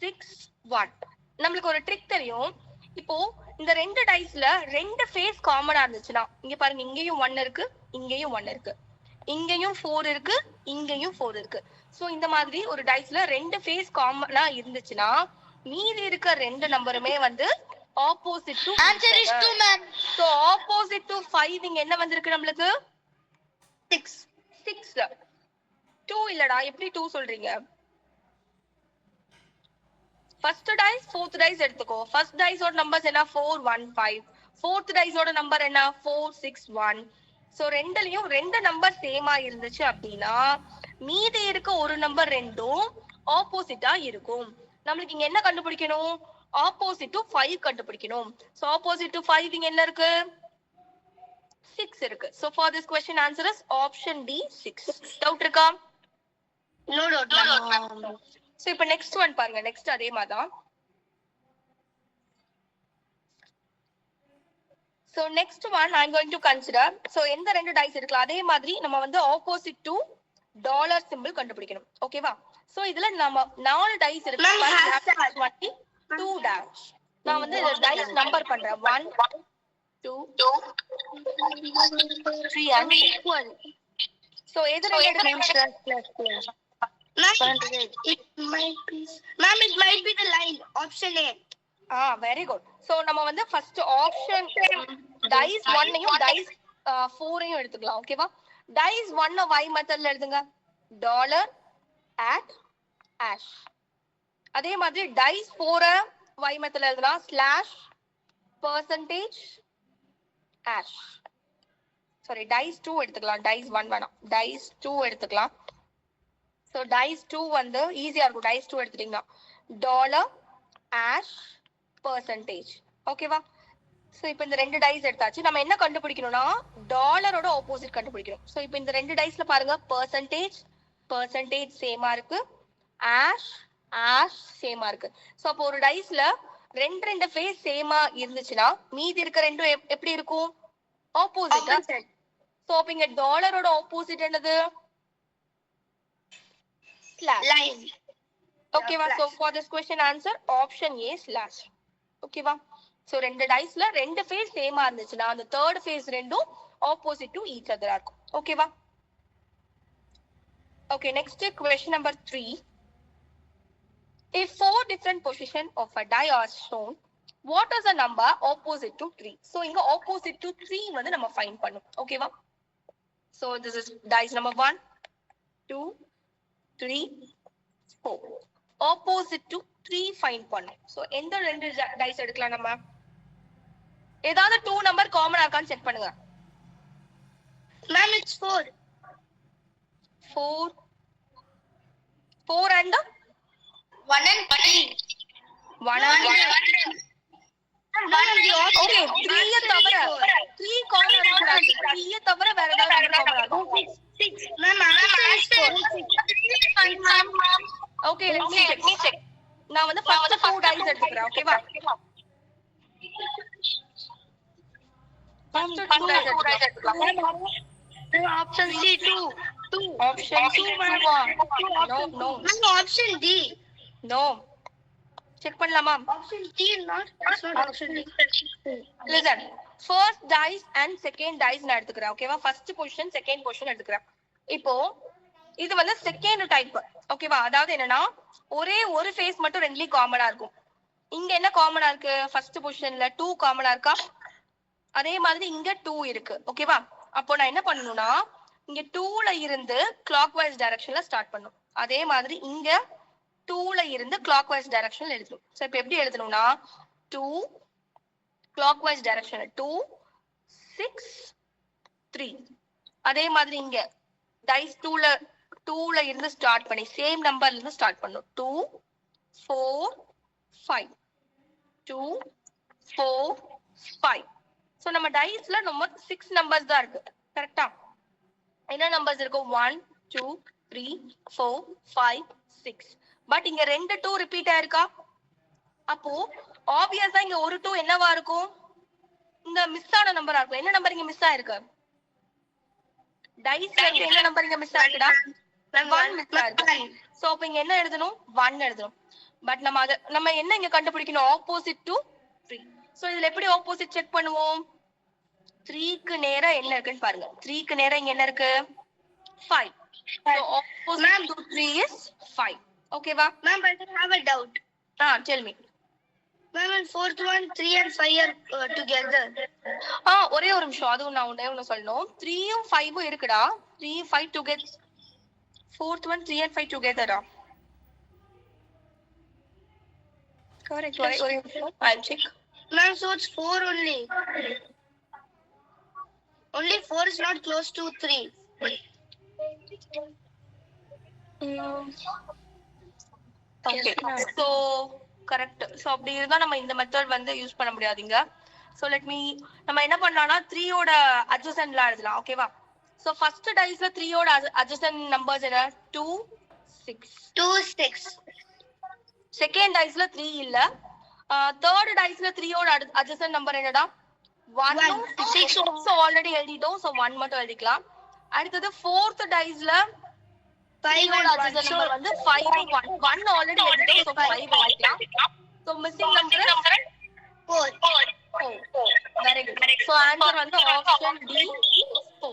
6 1. நமக்கு ஒரு ட்ரிக் தெரியும். இப்போ இந்த ரெண்டு டைஸ்ல ரெண்டு ஃபேஸ் காமனா இருந்துச்சுன்னா இங்க பாருங்க, இங்கேயும் 1 இருக்கு, இங்கேயும் 1 இருக்கு, இங்கேயும் 4 இருக்கு, இங்கேயும் 4 இருக்கு. சோ இந்த மாதிரி ஒரு டைஸ்ல ரெண்டு ஃபேஸ் காமனா இருந்துச்சுன்னா மீதி இருக்க ரெண்டு நம்பருமே வந்து opposite to Answer is 2, ma'am. So opposite to 5 இங்க என்ன வந்திருக்கு நம்மளுக்கு? 6. 6. 2 இல்லடா, எப்படி 2 சொல்றீங்க? ஃபர்ஸ்ட் டைஸ் fourth டைஸ் எடுத்துக்கோ. ஃபர்ஸ்ட் டைஸோட நம்பர்ஸ் என்ன? 4 1 5. fourth டைஸோட நம்பர் என்ன? 4 6 1. சோ ரெண்டுலயும் ரெண்டு நம்பர் சேமா இருந்துச்சு அப்படின்னா மீதி இருக்க ஒரு நம்பர் ரெண்டும் ஆப்போசிட்டா இருக்கும். நம்மளுக்கு இங்க என்ன கண்டுபிடிக்கணும்? ஆப்போசிட் டு 5 கண்டுபிடிக்கணும். சோ ஆப்போசிட் டு 5 இங்க என்ன இருக்கு? 6 இருக்கு. So for this question answer is option D 6. Doubt இருக்கா? No doubt, ma'am. So இப்ப next one பாருங்க. next அதே மாதிரிதான். So next one I'm going to consider. So எந்த ரெண்டு dice எடுக்கலாம்? அதே மாதிரி நம்ம வந்து opposite to dollar symbol கண்டுபிடிக்கணும். ஓகேவா? So இதுல நம்ம 4 dice இருக்கு. Ma'am, hashtag 2 dash. நான் வந்து dice number பண்றேன். 1 2 3 and 4. So எது ரெண்டு எடுக்கலாம்? Ma'am, it might be the line. Option A. Very good. So நம்ம வந்து first option dice 1 ஐயும் dice 4 ஐயும் எடுத்துக்கலாம். ஓகேவா? dice 1 y மெத்தட்ல எழுதுங்க. dollar at ash. அதே மாதிரி dice 4 y மெத்தட்ல எழுதுனா slash percentage ash. sorry dice 2 எடுத்துக்கலாம். dice 1 வேணாம். dice 2 எடுத்துக்கலாம். so dice 2 வந்து ஈஸியா இருக்கும். dice 2 எடுத்துட்டீங்கன்னா dollar ash percentage. ஓகேவா? சோ இப்போ இந்த ரெண்டு டைஸ் எடுத்தாச்சு. நம்ம என்ன கண்டுபிடிக்கணும்னா டாலரோட ஆப்போசிட் கண்டுபிடிக்கணும். சோ இப்போ இந்த ரெண்டு டைஸ்ல பாருங்க, percentage சேமா இருக்கு, ash சேமா இருக்கு. சோ அப்போ ஒரு டைஸ்ல ரெண்டு ஃபேஸ் சேமா இருந்துச்சுன்னா மீதி இருக்க ரெண்டும் எப்படி இருக்கும்? ஆப்போசிட்டா. சோ அப்ப இங்க டாலரோட ஆப்போசிட் என்னது? Line. ஓகேவா? So for this question answer option A slash. ஓகேவா? சோ ரெண்டு டைஸ்ல ரெண்டு ஃபேஸ் சேமா இருந்துச்சுன்னா அந்த தேர்ட் ஃபேஸ் ரெண்டும் ஆப்போசிட் டு ஈச் அதரா இருக்கும். ஓகேவா? Okay, next question number 3. If 4 different position of a die are shown, what is the number opposite to 3? So இங்க opposite to 3 வந்து நம்ம ஃபைண்ட் பண்ணனும். ஓகேவா? So this is dice number 1 2 3 4. opposite to 3 find பண்ணனும். So எந்த ரெண்டு dies எடுக்கலாம் நம்ம? ஏதாவது 2 நம்பர் காமனா இருக்கான்னு செக் பண்ணுங்க. Ma'am, it's 4. 4 and 1 and 3. 1 and 3. Okay, 3 தவிர 3 காமனா இருக்கக்கூடாது. 3 தவிர வேற ஏதாவது காமனா இருக்கும். 6. Ma'am, answer is 4. Okay, let me check. நான் வந்து first 2 dice எடுத்துக்கிறேன். ஓகேவா? First 2 dice எடுத்துக்கலாம். Option C 2. Option C 2. No. Ma'am, option D. No. Check பண்ணலாமா? Option D not. It's not option D. Listen. First dice and second dice நான் எடுத்துக்கிறேன். ஓகேவா? first position, second position எடுத்துக்கிறேன். இப்போ இது வந்து செகண்ட் டைப். ஓகேவா? அதாவது என்னன்னா ஒரே ஒரு ஃபேஸ் மட்டும் ரெண்டுலயும் காமனா இருக்கும். இங்க என்ன காமனா இருக்கு? ஃபர்ஸ்ட் பொசிஷன்ல 2 காமனா இருக்கா? அதே மாதிரி இங்க 2 இருக்கு. ஓகேவா? அப்போ நான் என்ன பண்ணனும்னா இங்க 2ல இருந்து clockwise directionல ஸ்டார்ட் பண்ணனும். அதே மாதிரி இங்க 2ல இருந்து clockwise directionல எழுதணும். சோ இப்போ எப்படி எழுதணும்னா 2 clockwise direction 2 6 3. அதே மாதிரி இங்க dice 2ல இருந்து ஸ்டார்ட் பண்ணி சேம் நம்பர்ல இருந்து ஸ்டார்ட் பண்ணனும். 2 4 5 2 4 5. So நம்ம டைஸ்ல நம்ம 6 நம்பர்ஸ் தான் இருக்கு கரெக்ட்டா? என்ன நம்பர்ஸ் இருக்கு? 1 2 3 4 5 6. பட் இங்க ரெண்டு 2 ரிப்பீட் ஆயிருக்கா? அப்போ ஆப்வியஸா இங்க ஒரு 2 என்னவா இருக்கும்? இங்க மிஸ் ஆன நம்பரா இருக்கும். என்ன நம்பர் இங்க மிஸ் ஆயிருக்கு? டைஸ்ல என்ன நம்பர் இங்க மிஸ் ஆயிருக்குடா? 1 மிஸ் ஆயிருக்கு. சோ அப்ப இங்க என்ன எழுதணும்? 1 எழுதணும். பட் நம்ம என்ன இங்க கண்டுபிடிக்கணும்? Opposite to 3. சோ இதுல எப்படி ஆப்போசிட் செக் பண்ணுவோம்? 3க்கு நேரா என்ன இருக்குன்னு பாருங்க. 3க்கு நேரா இங்க என்ன இருக்கு? 5. So opposite to 3 is 5. Okay va? Ma'am, I have a doubt. Tell me. Ma'am, in fourth one, 3 and 5 are together. ஒரே ஒரு நிமிஷம். அதுவும் நான் ஒண்ணு சொல்லணும். 3ம் 5ம் இருக்குடா. 3 5 together. Fourth one 3 and 5 together. Correct. I'll check. Ma'am, so it's 4 only. Only 4 is not close to 3. Okay. So correct. So அப்படி இருந்தா நம்ம இந்த மெத்தட் வந்து யூஸ் பண்ண முடியாதுங்க. So let me நம்ம என்ன பண்ணலாம்னா 3 ஓட adjacentல எழுதலாம். ஓகேவா? So first diceல 3 ஓட adjacent numbers என்ன? 2 6. 2 6. Second diceல 3 இல்ல. Third diceல 3 ஓட adjacent number என்னடா? 1 6. So already எழுதிட்டோம். So 1 மட்டும் எழுதிக்கலாம். அடுத்தது fourth diceல 5 ஓட adjacent number வந்து 5 1. 1 already எழுதிட்டோம். So 5 எழுதிக்கலாம். So missing number 4. Very good. So answer வந்து option D 4.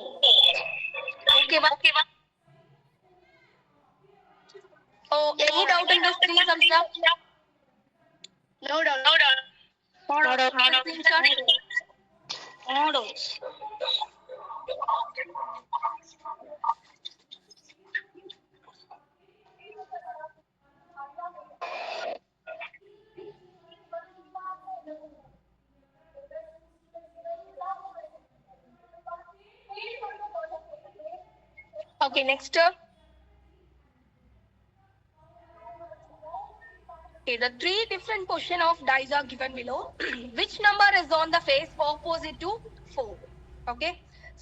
Okay va? Oh, any doubt in this 3 sums? No doubt. No doubt. Okay, next. Okay, the three different position of dice are given below. Which number is on the face opposite to 4? Okay.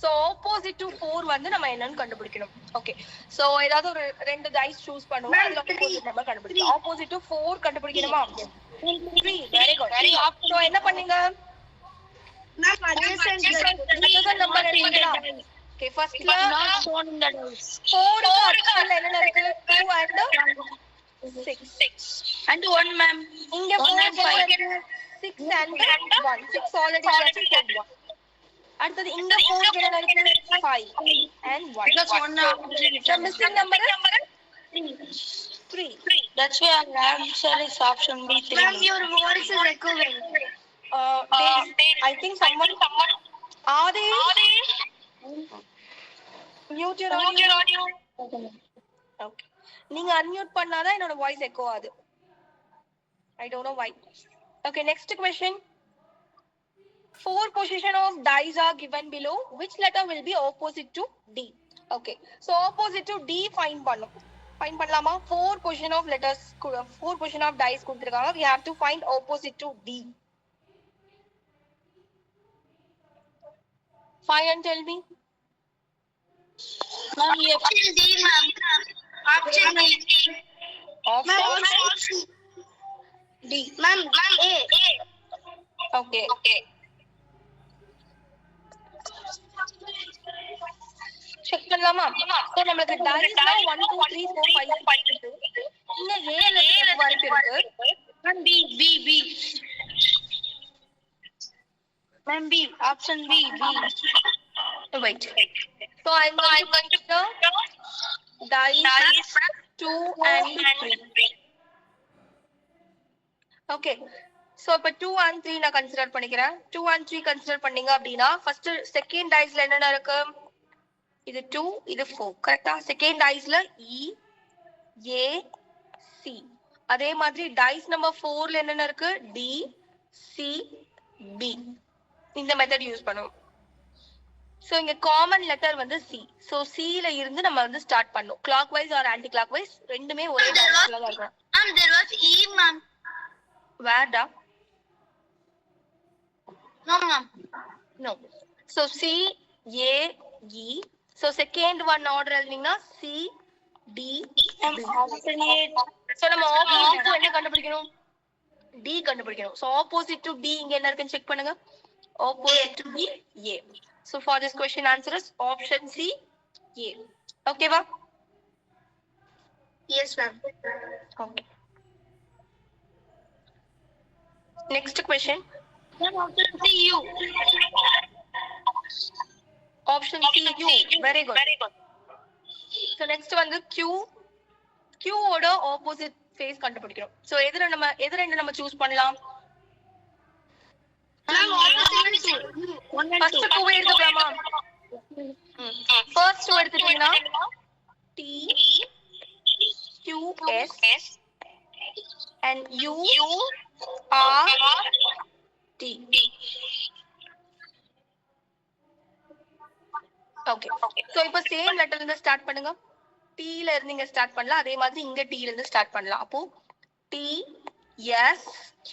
So opposite to 4 வந்து நம்ம என்னன்னு கண்டுபிடிக்கணும். Okay. So ஏதாவது ஒரு ரெண்டு dice choose பண்ணுவோம். அதுல opposite number கண்டுபிடிக்கணும். Opposite to 4 கண்டுபிடிக்கணுமா? 3. Very good. So என்ன பண்ணீங்க? Ma'am, adjacent number எடுத்தீங்களா? Okay, first not shown in the dice. 4 க்கு என்ன இருக்கு? 2 and 6. and 1, ma'am. இங்க 4 இருக்கு. 6 and 1. 6 already is 1. அடுத்தது இங்க 4 என்ன இருக்கு? 5 and 1. Because 1 the missing number is 3. That's why our answer is option B 3. Ma'am, your voice is echoing. I think someone are they mute your audio. Okay. நீங்க unmute பண்ணாதான் என்னோட voice echo ஆகுது. I don't know why. Okay, next question. 4 position of dice are given below. Which letter will be opposite to D? Okay. So opposite to D find பண்ணும். Find பண்ணலாமா? 4 position of letters 4 position of dice கொடுத்திருக்காங்க. We have to find opposite to D. Find and tell me. Ma'am, option D, ma'am. Option D. Option D. Ma'am, A. Okay. Check பண்ணலாமா? So நமக்கு டைஸ்ல 1 2 3 4 5 இருக்கு. இங்க A ல இருந்து வரைக்கும் இருக்கு. Ma'am, B. Ma'am, B. Option B. Wait. So I'm going to dice 2 and 3. Okay. So இப்ப 2 and 3 நான் கன்சிடர் பண்ணிக்கிறேன். 2 and 3 கன்சிடர் பண்ணீங்க அப்படினா ஃபர்ஸ்ட் செகண்ட் டைஸ்ல என்னென்ன இருக்கு? இது 2, இது 4. கரெக்ட்டா? செகண்ட் டைஸ்ல E, A, C. அதே மாதிரி டைஸ் நம்பர் 4ல என்னென்ன இருக்கு? D, C, B. இந்த மெத்தட் யூஸ் பண்ணுவோம். So இங்க காமன் லெட்டர் வந்து C. So C ல இருந்து நம்ம வந்து ஸ்டார்ட் பண்ணோம். clockwise or anti clockwise ரெண்டுமே ஒரே டைரக்ஷன்ல தான் இருக்கும். There was E, ma'am. Where da? No, ma'am. No. So C, A, E. So second one order எழுதினீங்கன்னா C, D, B. So நம்ம opposite to என்ன கண்டுபிடிக்கணும்? D கண்டுபிடிக்கணும். So opposite to D இங்க என்ன இருக்குன்னு செக் பண்ணுங்க. Opposite to D, A. So for this question answer is option C, A. Okay வா? Yes, ma'am. Okay. Next question. Ma'am, option C, U. Option C, U. Very good. So next வந்து Q. Q ஓட opposite face கண்டுபிடிக்கணும். So எதுல நம்ம choose பண்ணலாம்? Ma'am, opposite to U. 1 and First 2 எடுத்துக்கலாமா? First 2 எடுத்துட்டீங்கன்னா T, Q, S and U, R, T. Okay. So இப்போ same letter இருந்து ஸ்டார்ட் பண்ணுங்க. T ல இருந்து இங்க ஸ்டார்ட் பண்ணலாம். அதே மாதிரி இங்க T ல இருந்து ஸ்டார்ட் பண்ணலாம். அப்போ T, S, Q.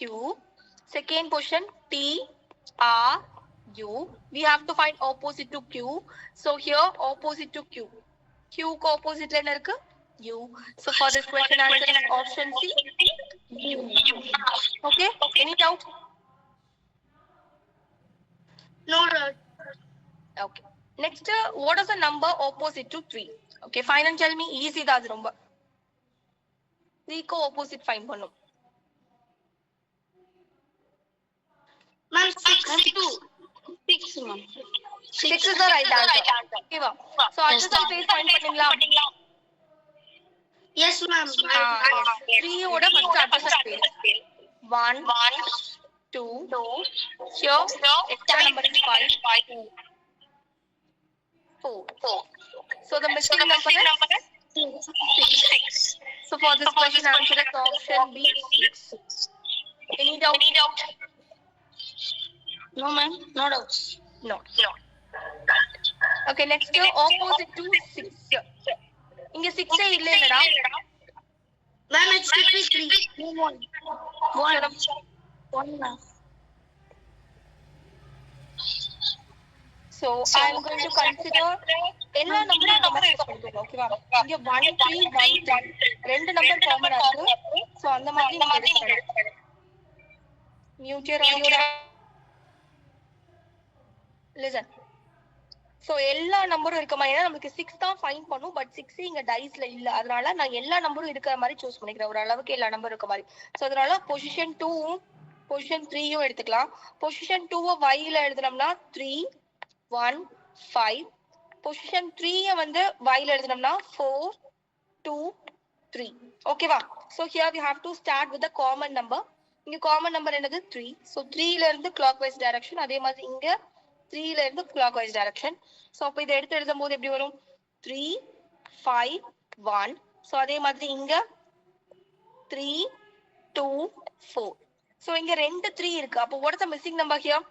Second position T, R, U. We have to find opposite to Q. So here opposite to Q. Q க்கு opposite ல என்ன இருக்கு? U. So for this question answer is option C. U. Okay? Any doubt? No, doubt. Okay. Next, what is the number opposite to 3? Okay, fine and tell me. Easy தான் அது ரொம்ப. 3 க்கு opposite find பண்ணும். Ma'am, 6. 6, ma'am. 6 is the right answer. Okay வா? So adjacent face find பண்ணீங்களா? Yes, ma'am. 3 ஓட first adjacent face. 1, 2, here, extra number is 5, 4. So the missing number is 6. So for this question answer is option B, 6. Any doubt? No, ma'am. No doubts. No. Okay, next opposite to 6. இங்க 6 ஏ இல்லைலடா. Ma'am, it should be 3. 1, ma'am. So I am going to consider எல்லா நம்பரும் இந்த மாதிரி use பண்ணிக்கோங்க. ஓகேவா? இங்க 1 3 1 3 ரெண்டு number காமனா இருக்கு. சோ அந்த மாதிரி நீங்க எடுத்துக்கணும். Mute your audio. Listen. So எல்லா நம்பரும் இருக்குமா? ஏன்னா நமக்கு 6 தான் ஃபைண்ட் பண்ணும். பட் 6 இங்க டைஸ்ல இல்ல. அதனால நான் எல்லா நம்பரும் இருக்கிற மாதிரி சூஸ் பண்ணிக்கிறேன். ஒரு அளவுக்கு எல்லா நம்பரும் இருக்க மாதிரி. சோ அதனால பொசிஷன் 2 பொசிஷன் 3 எடுத்துக்கலாம். பொசிஷன் 2 y ல எழுதுனோம்னா 3 1 5. பொசிஷன் 3 வந்து y ல எழுதுனோம்னா 4 2 3. ஓகேவா? So here we have to start with the common number. இங்க காமன் நம்பர் என்னது 3. So 3 ல இருந்து clockwise direction. அதே மாதிரி இங்க 3 ல இருந்து clockwise direction. So அப்ப இத எடுத்து எழுதும்போது எப்படி வரும்? 3 5 1. So அதே மாதிரி இங்க 3 2 4. So இங்க ரெண்டு 3 இருக்கு. அப்ப what is the missing number here?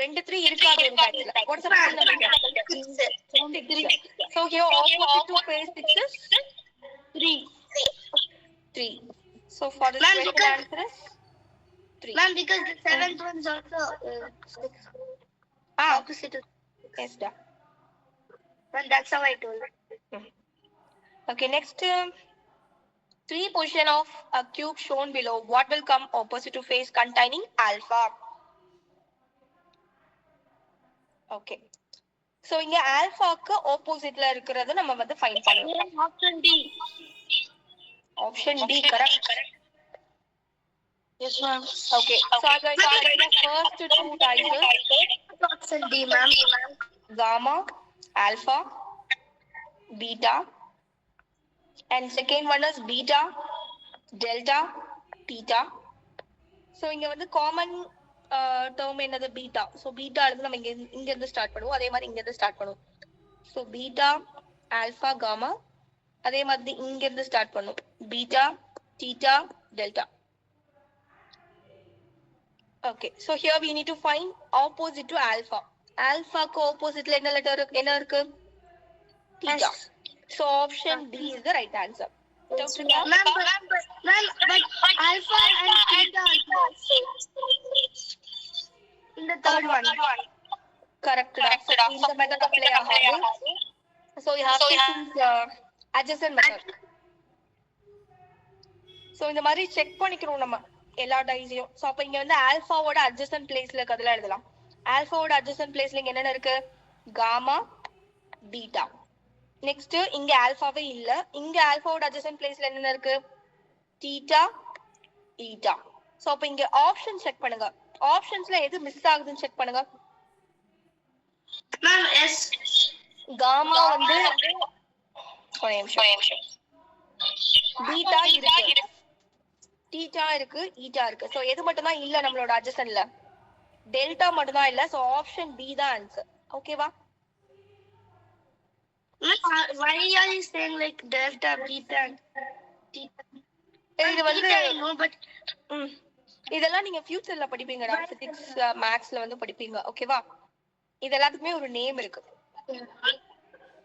ரெண்டு 3 இருக்காது ஒரு பேட்ச்ல. What is the missing number here? 6. So here opposite to face 6 is 3. So for this Ma'am, question because- answer is 3. Ma'am, because the 7th one is also 6. Opposite to. Yes, da. Well, that's how I told. Okay, next 3 position of a cube shown below. What will come opposite to face containing alpha? Okay. So இங்க ஆல்பாக்கு ஆப்போசிட்ல இருக்கிறது நம்ம வந்து find பண்ணலாம். Option D. Option D correct. Yes, ma'am. Okay. So I'm going to consider first 2 dices. Option D, ma'am. Gamma, alpha, beta, and second one is beta, delta, theta. So இங்க வந்து common term என்னது beta. So beta இருந்து நம்ம இங்க இருந்து start பண்ணுவோம். அதே மாதிரி இங்க இருந்து ஸ்டார்ட் பண்ணுவோம். ஸோ பீட்டா ஆல்பா காமா அதே மாதிரி இங்க இருந்து ஸ்டார்ட் பண்ணும். Beta theta delta. Okay, so here we need to find opposite to alpha. Alpha ko opposite என்ன letter என்ன இருக்கு? Theta. So option D is the right answer. Doubt இருக்கா? Ma'am, but alpha and theta in the third one. Correct டா. So இந்த method apply ஆகாது. So you have to choose adjacent method. So இந்த மாதிரி check பண்ணிக்கணும் நம்ம எல்லா டைஸையும். So அப்ப இங்க வந்து ஆல்பாவோட adjacent placeல இருக்கதெல்லாம் எழுதலாம். ஆல்பாவோட adjacent placeல இங்க என்னென்ன இருக்கு? Gamma, beta. நெக்ஸ்ட் இங்க ஆல்பாவே இல்ல. இங்க ஆல்பாவோட adjacent placeல என்னென்ன இருக்கு? Theta, eta. So அப்ப இங்க ஆப்ஷன் செக் பண்ணுங்க. ஆப்ஷன்ஸ்ல எது மிஸ் ஆகுதுன்னு செக் பண்ணுங்க. Ma'am, S. காமா வந்து ஒரு நிமிஷம். பீட்டா இருக்கு, தீட்டா இருக்கு, ஈட்டா இருக்கு. சோ எது மட்டும் தான் இல்ல நம்மளோட அட்ஜசன்ட்ல? டெல்டா மட்டும் தான் இல்ல. சோ ஆப்ஷன் பி தான் ஆன்சர். ஓகேவா? Why are you saying like delta, beta, and theta? இது வந்து Theta I know, but இதெல்லாம் நீங்க ஃபியூச்சர்ல படிப்பீங்கடா. பிசிக்ஸ் மேத்ஸ்ல வந்து படிப்பீங்க. ஓகேவா? இது எல்லாத்துக்குமே ஒரு நேம் இருக்கு.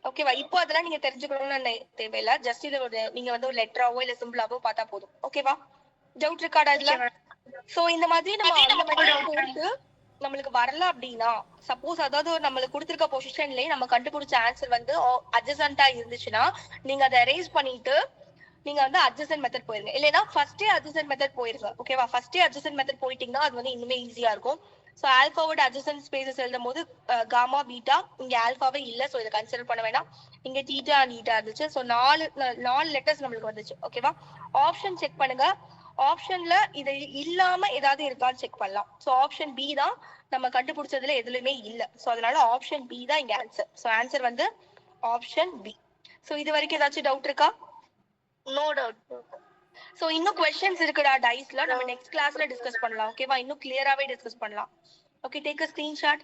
ஓகேவா? இப்போ அதெல்லாம் நீங்க தெரிஞ்சுக்கணும்னு தேவையில்ல. ஜஸ்ட் இது ஒரு நீங்க வந்து ஒரு லெட்டராவோ இல்ல சிம்பிளாவோ பார்த்தா போதும். ஓகேவா? டவுட் இருக்காடா இதுல? சோ இந்த மாதிரி நம்ம போட்டு நம்மளுக்கு வரல அப்படின்னா, சப்போஸ் அதாவது நம்மளுக்கு கொடுத்திருக்க பொசிஷன்லயே நம்ம கண்டுபிடிச்ச ஆன்சர் வந்து அட்ஜசன்ட்டா இருந்துச்சுன்னா நீங்க அதை எரேஸ் பண்ணிட்டு நீங்க வந்து அட்ஜசன்ட் மெத்தட் போயிருங்க. இல்லைன்னா ஃபர்ஸ்டே அட்ஜசன்ட் மெத்தட் போயிருங்க. ஓகேவா? ஃபர்ஸ்டே அட்ஜசன்ட் மெத்தட் போயிட்டீங்கன்னா அது வந்து இன்னுமே ஈஸியா இருக்கும். சோ ஆல்பாவோட அட்ஜசன்ட் ஸ்பேசஸ் எழுதும் போது காமா, பீட்டா, இங்க ஆல்பாவே இல்ல. சோ இதை கன்சிடர் பண்ண வேண்டாம். இங்க தீட்டா அண்ட் ஈட்டா இருந்துச்சு. சோ நாலு லெட்டர்ஸ் நம்மளுக்கு வந்துச்சு. ஓகேவா? ஆப்ஷன் செக் பண்ணுங்க. ஆப்ஷன்ல இது இல்லாம ஏதாவது இருக்கான்னு செக் பண்ணலாம். சோ ஆப்ஷன் பி தான் நம்ம கண்டுபிடிச்சதுல எதுலயுமே இல்ல. சோ அதனால ஆப்ஷன் பி தான் இங்க ஆன்சர். சோ ஆன்சர் வந்து ஆப்ஷன் பி. சோ இது வரைக்கும் ஏதாச்சும் டவுட் இருக்கா? no doubt. சோ இன்னும் क्वेश्चंस இருக்குடா டைஸ்ல. நம்ம நெக்ஸ்ட் கிளாஸ்ல டிஸ்கஸ் பண்ணலாம். ஓகேவா? இன்னும் கிளியராவே டிஸ்கஸ் பண்ணலாம். Okay, take a screenshot.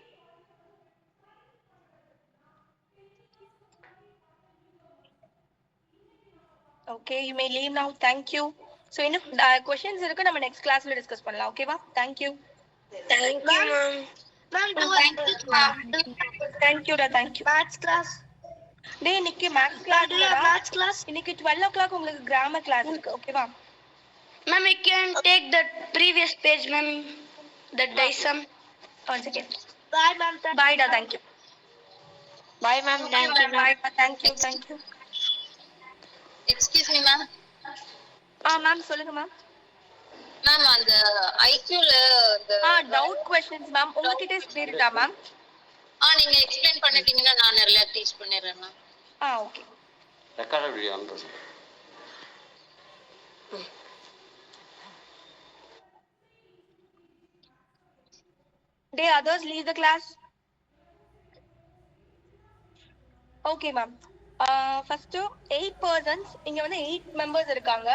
Okay, you may leave now. Thank you. So இன்னும் क्वेश्चंस இருக்கு. நம்ம நெக்ஸ்ட் கிளாஸ்ல டிஸ்கஸ் பண்ணலாம். ஓகேவா? Thank you. Thank you, ma'am. Ma'am, Thank you டா. Thank you. maths class. டேய் இன்னைக்கு maths class Do you have maths class? இன்னைக்கு 12 o'clock உங்களுக்கு கிராமர் கிளாஸ் இருக்கு. ஓகேவா? Ma'am, you can take that previous page, ma'am. That diagram. One second. Bye, ma'am. Bye டா. Thank you. Bye, ma'am. Thank you, ma'am. Bye டா. Thank you. Thank you. Excuse me ma'am. Ma'am சொல்லுங்க ma'am. Ma'am அந்த ஐக்யூல doubt questions ma'am உங்ககிட்ட ஸ்பிரிட்டா ma'am? நீங்க explain பண்ணிட்டீங்கன்னா நான் நிறைய teach பண்ணிடுறேன் ma'am. Okay. Record video on Day others leave the class. Okay ma'am. First 8 persons இங்க வந்து 8 members இருக்காங்க.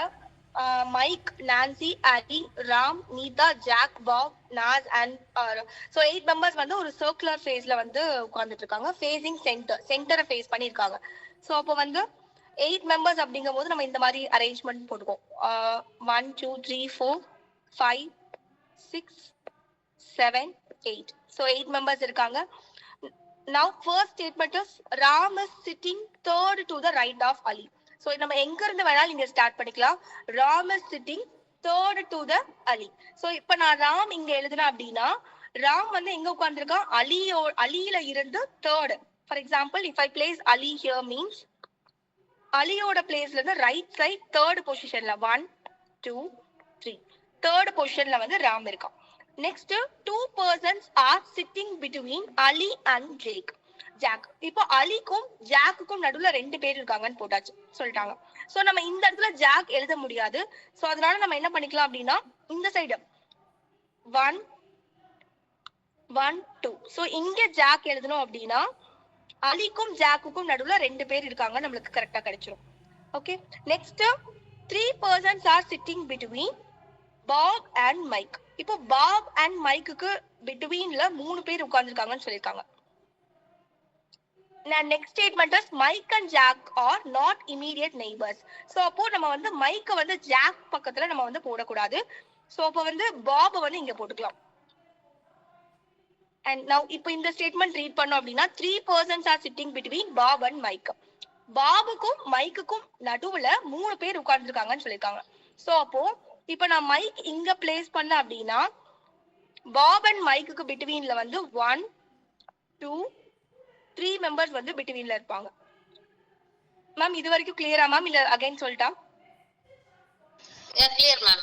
மைக், நான்சி, அலி, ராம், நீதா, jack, pop, Naz and so 8 members வந்து ஒரு சர்க்குலர் ஃபேஸ்ல வந்து உட்கார்ந்துட்டு இருக்காங்க. ஃபேசிங் சென்டரை ஃபேஸ் பண்ணிருக்காங்க. சோ அப்போ வந்து 8 members அப்படிங்கும்போது நம்ம இந்த மாதிரி அரேஞ்ச்மெண்ட் போட்டுக்கோம். 1 2 3 4 5 6 7 8. So 8 members இருக்காங்க. Now first statement is Ram is sitting third to the right of Ali. So நம்ம எங்க இருந்து வேணாலும் இங்க ஸ்டார்ட் பண்ணிக்கலாம். Ram is sitting third to the Ali. So இப்ப நான் ராம் இங்க எழுதுறேன் அப்படின்னா ராம் வந்து எங்க உட்கார்ந்திருக்கான்? அலியில இருந்து third. For example, if I place Ali here means அலியோட பிளேஸ்ல இருந்து ரைட் சைட் third பொசிஷன்ல 1 2 3 third பொசிஷன்ல வந்து ராம் இருக்கான். Next, 2 persons are sitting between Ali and Jack. இப்போ அலிக்கும் ஜாக்குக்கும் நடுவுல 2 பேர் இருக்காங்கன்னு போட்டாச்சு சொல்லிட்டாங்க. சோ நம்ம இந்த இடத்துல ஜாக் எழுத முடியாது. சோ அதனால நம்ம என்ன பண்ணிக்கலாம் அப்படின்னா இந்த சைடு 1 1 2. சோ இங்க ஜாக் எழுதணும் அப்படின்னா அலிக்கும் ஜாக்குக்கும் நடுவுல 2 பேர் இருக்காங்க நம்மளுக்கு கரெக்டா கிடைச்சிரும். Okay, next 3 persons are sitting between Bob and Mike. இப்போ பாப் அண்ட் மைக்குக்கு பிட்வீன்ல 3 பேர் உட்கார்ந்துருக்காங்கன்னு சொல்லிருக்காங்க. Next statement is Mike and Jack are not immediate neighbours. So அப்போ நம்ம வந்து மைக்க வந்து ஜாக் பக்கத்துல நம்ம வந்து போடக்கூடாது. சோ அப்போ வந்து பாப் வந்து இங்க போட்டுக்கலாம். And now இப்போ இந்த ஸ்டேட்மெண்ட் ரீட் பண்ணோம் அப்படின்னா 3 persons are sitting between Bob and Mike. பாபுக்கும் மைக்குக்கும் நடுவுல 3 பேர் உட்கார்ந்துருக்காங்கன்னு சொல்லியிருக்காங்க. சோ அப்போ இப்ப நான் மைக் இங்க பிளேஸ் பண்ண அப்படின்னா பாப் அண்ட் மைக்குக்கு பிட்வீன்ல வந்து 1 2 3 மெம்பர்ஸ் வந்து பிட்வீன்ல இருப்பாங்க. மேம் இது வரைக்கும் கிளியரா மேம்? இல்ல அகைன் சொல்லிட்டா? clear ma'am.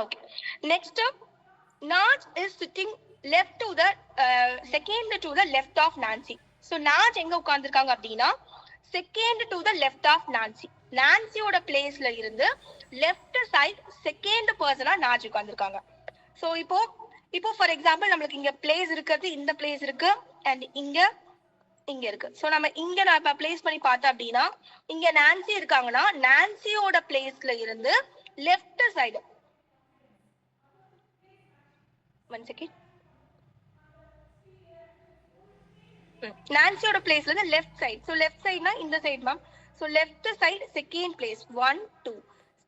Okay. Next, Naj is sitting left to the second to the left of Nancy. So Naj எங்க உட்கார்ந்திருக்காங்க அப்படின்னா second to the left of Nancy. நான்சியோட பிளேஸ்ல இருந்து லெஃப்ட் சைடு செகண்ட் பர்சனா நாஜ் உட்கார்ந்திருக்காங்க. சோ இப்போ for example நம்மளுக்கு இங்க place இருக்கிறது, இந்த பிளேஸ் இருக்கு அண்ட் இங்க இருக்கு. சோ நம்ம இங்க நான் இப்ப பிளேஸ் பண்ணி பார்த்தேன் அப்படின்னா இங்க நான்சி இருக்காங்கன்னா நான்சியோட பிளேஸ்ல இருந்து லெஃப்ட் சைடு ஒன் செகண்ட் நான்சியோட பிளேஸ்ல இருந்து லெஃப்ட் சைடு. சோ லெஃப்ட் சைடுனா இந்த side ma'am. So left side second place 1 2.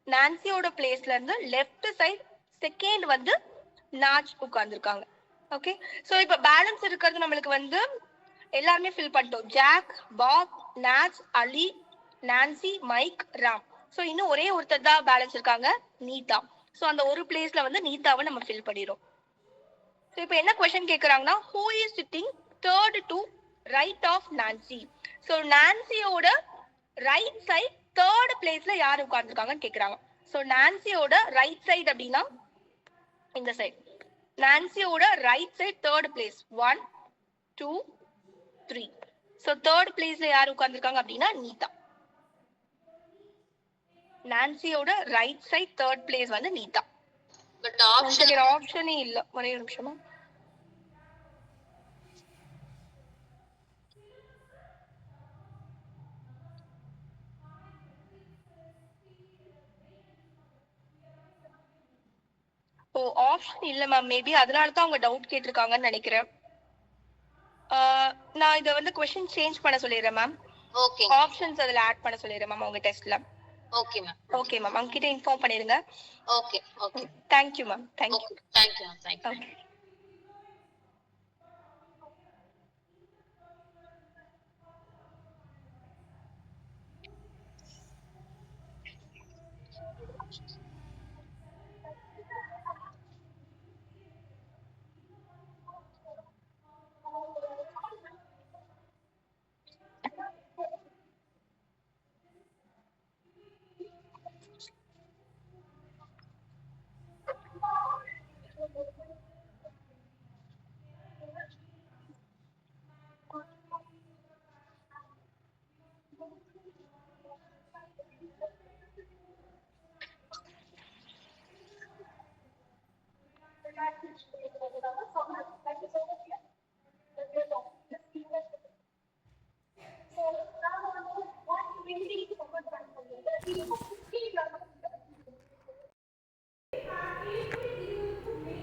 நான்சியோட பிளேஸ்ல இருந்து லெஃப்ட் சைடு செகண்ட் வந்து நாஜ் உட்கார்ந்துருக்காங்க. ஓகே. சோ இப்ப பேலன்ஸ் இருக்கிறது நம்மளுக்கு வந்து எல்லாமே ஃபில் பண்ணிட்டோம். ஜாக், பாப், நாஜ், அலி, நான்சி, மைக், ராம். சோ இன்னும் ஒரே ஒருத்தர் தான் பேலன்ஸ் இருக்காங்க, நீதா. சோ அந்த ஒரு பிளேஸ்ல வந்து நீதாவை நம்ம ஃபில் பண்ணிரோம். சோ இப்போ என்ன क्वेश्चन கேக்குறாங்கன்னா who is sitting third to right of Nancy. So நான்சியோட ரைட் சைடு தேர்ட் பிளேஸ்ல யார் உட்கார்ந்திருக்காங்கன்னு கேக்குறாங்க. சோ நான்சியோட ரைட் சைடு அப்படின்னா இந்த சைடு. நான்சியோட right side third place 1 2 3. So third பிளேஸ்ல யார் உட்கார்ந்திருக்காங்க அப்படின்னா நீதா. நான்சியோட ரைட் சைடு தேர்ட் பிளேஸ் வந்து நீதா. But ஆப்ஷனே இல்ல. ஒரே ஒரு நிமிஷமா. ஓ ஆப்ஷன் இல்ல மேம். மேபி அதனால தான் அவங்க டவுட் கேட்டிருக்காங்கன்னு நினைக்கிறேன். நான் இத வந்து क्वेश्चन சேஞ்ச் பண்ண சொல்லிடுறேன் மேம். okay. ஆப்ஷன்ஸ் அதுல ஆட் பண்ண சொல்லிடுறேன் மேம் உங்க டெஸ்ட்ல. Okay ma'am. Okay ma'am. அவங்க கிட்ட இன்ஃபார்ம் பண்ணிருங்க. Okay. Okay. Thank you ma'am. Thank you. Okay. Thank you. Thank you. Okay.